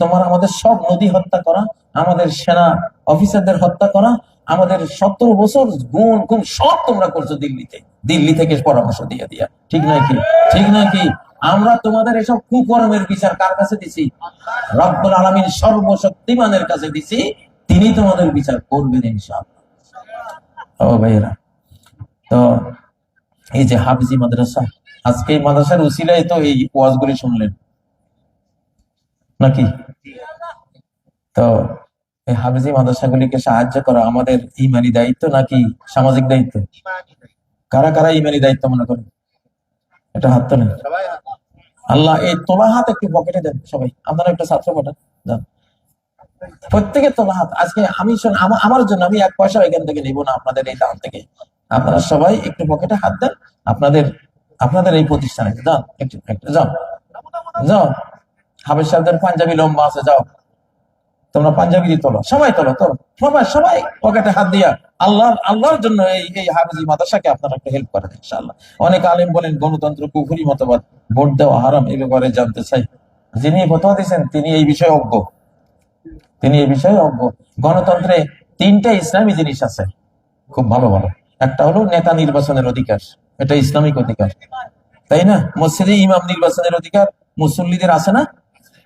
তোমার আমাদের সব নদী হত্যা করা, আমাদের সেনা অফিসারদের হত্যা করা, আমাদের 17 বছর গুণ গুম সব তোমরা করছো দিল্লিতে, দিল্লি থেকে পরামর্শ দিয়ে দিয়া, ঠিক নয় কি? ঠিক নয় কি? আমরা তোমাদের এসব কুকর্মের বিচার কার কাছে দিছি? রব্বুল আলামিন সর্বশক্তিমানের কাছে দিছি, তিনি তোমাদের বিচার করবেন ইনশাআল্লাহ। ও ভাইয়েরা, তো এই যে হাফিজি মাদ্রাসা, আজকে এই মাদ্রাসার উসিলায় তো এই ওয়াজগুলি শুনলেন নাকি? তো এই হাফিজি মাদ্রাসাগুলিকে সাহায্য করা আমাদের ইমানি দায়িত্ব নাকি সামাজিক দায়িত্ব? কারা কারা ইমানি দায়িত্ব মনে করেন? এটা হাত তোলেন। আল্লাহ এই তোলা হাত একটু পকেটে দেন সবাই। আপনারা একটা ছাত্র পাঠান, যান প্রত্যেকে তোলা হাত। আজকে আমি আমার জন্য আমি 1 পয়সা এখান থেকে নিব না, আপনাদের এই দান থেকে। আপনারা সবাই একটু পকেটে হাত দেন, আপনাদের আপনাদের এই প্রতিষ্ঠানে যান, একটু একটু যাও যাও। হাফেজ সাহেবদের পাঞ্জাবি লম্বা আছে, যাও তোমরা পাঞ্জাবি তোলো, সবাই তোলো তোলো, সবাই সবাই পকেটে হাত দিয়া আল্লাহর জন্য এই হাফেজি মাদ্রাসাকে আপনারা একটু হেল্প করেন ইনশাআল্লাহ। অনেক আলেম বলেন গণতন্ত্র কুফরি মতবাদ, ভোট দেওয়া হারাম, এই ব্যাপারে জানতে চাই। যিনি ফতোয়া দিয়েছেন তিনি এই বিষয়ে অজ্ঞ, তিনি এই বিষয়ে অজ্ঞ। গণতন্ত্রে 3টা ইসলামী জিনিস আছে, খুব ভালো ভালো। একটা হলো নেতা নির্বাচনের অধিকার, এটা ইসলামিক অধিকার, তাই না? মসজিদে ইমাম নির্বাচনের অধিকার মুসল্লিদের আছে না?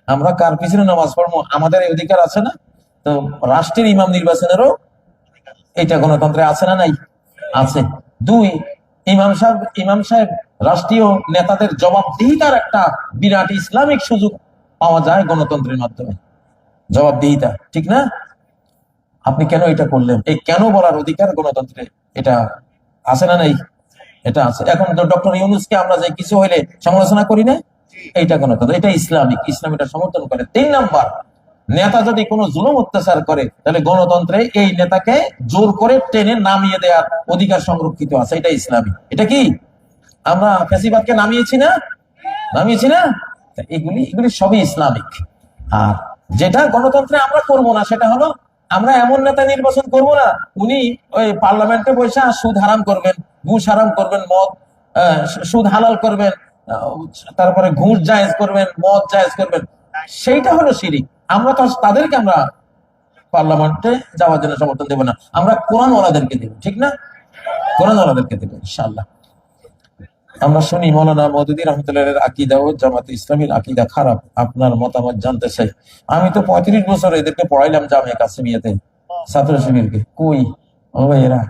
আমরা কার পিছনে নামাজ পড়বো, আমাদের এই অধিকার আছে না? তো রাষ্ট্রের ইমাম নির্বাচনেরও এটা গণতন্ত্রে আছে না? নাই, আছে। 2, ইমাম সাহেব রাষ্ট্রীয় নেতাদের জবাবদিহিতার একটা বিরাট ইসলামিক সুযোগ পাওয়া যায় গণতন্ত্রের মাধ্যমে, জবাবদিহিতা, ঠিক না? আপনি কেন এটা করলেন, এই কেন বলার অধিকার গণতন্ত্রে এটা আছে না? নাই, এটা আছে। এখন ডক্টর ইউনূসকে আমরা যে কিছু হইলে সমালোচনা করি না, এইটা গণতন্ত্র, এটা ইসলামিক, ইসলাম এটা সমর্থন করে। 3 নাম্বার, নেতা যদি কোনো জুলুম অত্যাচার করে তাহলে গণতন্ত্রে এই নেতাকে জোর করে টেনে নামিয়ে দেওয়ার অধিকার সংরক্ষিত আছে, এটা ইসলামিক। এটা কি আমরা ফ্যাসিবাদকে নামিয়েছি না? নামিয়েছি না? এগুলি সবই ইসলামিক। আর যেটা গণতন্ত্রে আমরা করব না সেটা হলো আমরা এমন নেতা নির্বাচন করব না উনি ওই পার্লামেন্টে বসে সুদ হারাম করবেন, ঘুষ হারাম করবেন, মদ সুদ হালাল করবেন, তারপরে ঘুষ জায়েজ করবেন, মদ জায়েজ করবেন, সেইটা হলো শিরিক। আমরা তো তাদেরকে আমরা পার্লামেন্টে যাওয়ার জন্য সমর্থন দেব না, আমরা কোরআন ওয়ালাদেরকে দেব, ঠিক না? কোরআন ওয়ালাদেরকে দেব ইনশাআল্লাহ। আমরা শুনি মৌলানা মওদুদী রহমাতুল্লাহির আকীদা ও জামাতে ইসলামীর আকীদা খারাপ, আপনার মতামত জানতে চাই। আমি তো 35 বছর এদেরকে পড়াইলাম জামিয়া কাসেমিয়াতে, ছাত্র শিবিরকে। কই ও ভাইয়েরা,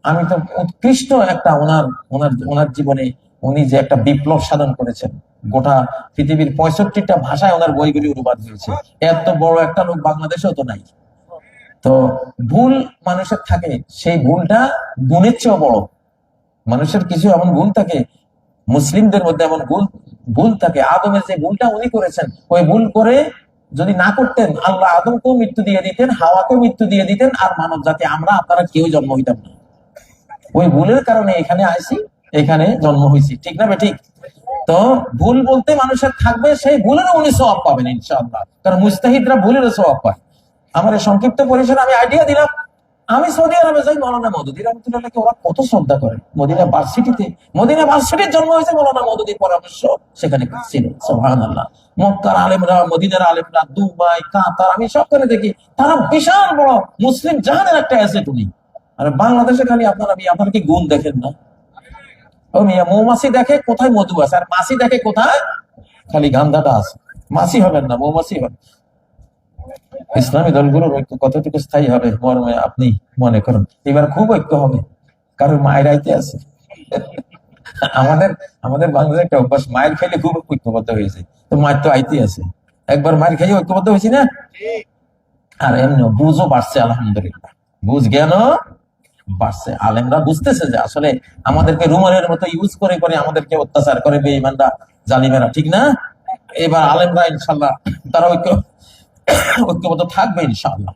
আমি তো উৎকৃষ্ট একটা ওনার জীবনে উনি যে একটা বিপ্লব সাধন করেছেন, গোটা পৃথিবীর 65টা ভাষায় ওনার বইগুলি অনুবাদ হয়েছে। এত বড় একটা লোক বাংলাদেশেও তো নাই। তো ভুল মানুষের থাকে, সেই ভুলটা গুণের চেয়েও বড়। মানুষের কিছু এমন ভুল থাকে, মুসলিমদের মধ্যে এমন ভুল থাকে। আদমের যে ভুলটা উনি করেছেন, ওই ভুল করে যদি না করতেন আল্লাহ আদমকেও মৃত্যু দিয়ে দিতেন, হাওয়াকেও মৃত্যু দিয়ে দিতেন, আর মানব জাতি আমরা আপনারা কেউ জন্ম হইতাম না। ওই ভুলের কারণে এখানে আইছি, এখানে জন্ম হয়েছি, ঠিক না বেঠিক? তো ভুল বলতে মানুষের থাকবে, সেই ভুলেরও উনি সওয়াব পাবেন ইনশাআল্লাহ, কারণ মুস্তাহিদরা ভুলেরও সওয়াব পায়। আমার এই সংক্ষিপ্ত পরিসরে আমি আইডিয়া দিলাম। আমি সৌদি আরবে যাই, মৌলানা মওদুদী রাহমাতুল্লাহকে ওরা কত শ্রদ্ধা করে। মদিনা ভার্সিটিতে, মদিনা ভার্সিটির জন্ম হয়েছে মৌলানা মওদুদীর পরামর্শ সেখানে ছিল। সুবহানাল্লাহ। মক্কার আলেমরা, মদিনার আলেমরা, দুবাই, কাতার, আমি সবখানে দেখি তারা বিশাল বড় মুসলিম জাহানের একটা অ্যাসেট উনি। আর বাংলাদেশে খালি আপনারা কি গুণ দেখেন না? ও মিয়া, মৌমাছি দেখে কোথায় মধু আছে, আর মাছি দেখে কোথায় খালি গান্ধাটা আছে। মাছি হবেন না, মৌমাছি হবেন। ইসলামী দলগুলোর ঐক্য কতটুকু স্থায়ী হবে মর্মে আপনি মনে করেন? এবার খুব ঐক্য হবে, কারণ মায়ের আইতে আছে। আমাদের আমাদের বাংলাদেশে একটা অভ্যাস, মায়ের খাইলে খুব ঐক্যবদ্ধ হয়েছে। তো মায়ের তো আইতে আছে, একবার মায়ের খাইয়ে ঐক্যবদ্ধ হয়েছি না। আর এমনি বুঝও বাড়ছে, আলহামদুলিল্লাহ, বুঝ জ্ঞান বাড়ছে। আলেমরা বুঝতেছে যে আসলে আমাদেরকে রুমালের মতো ইউজ করে করে আমাদেরকে অত্যাচার করে বেঈমানরা, জালিমেরা, ঠিক না? এবার আলেমরা ইনশাল্লাহ তারা ঐক্যবদ্ধ থাকবে ইনশাআল্লাহ।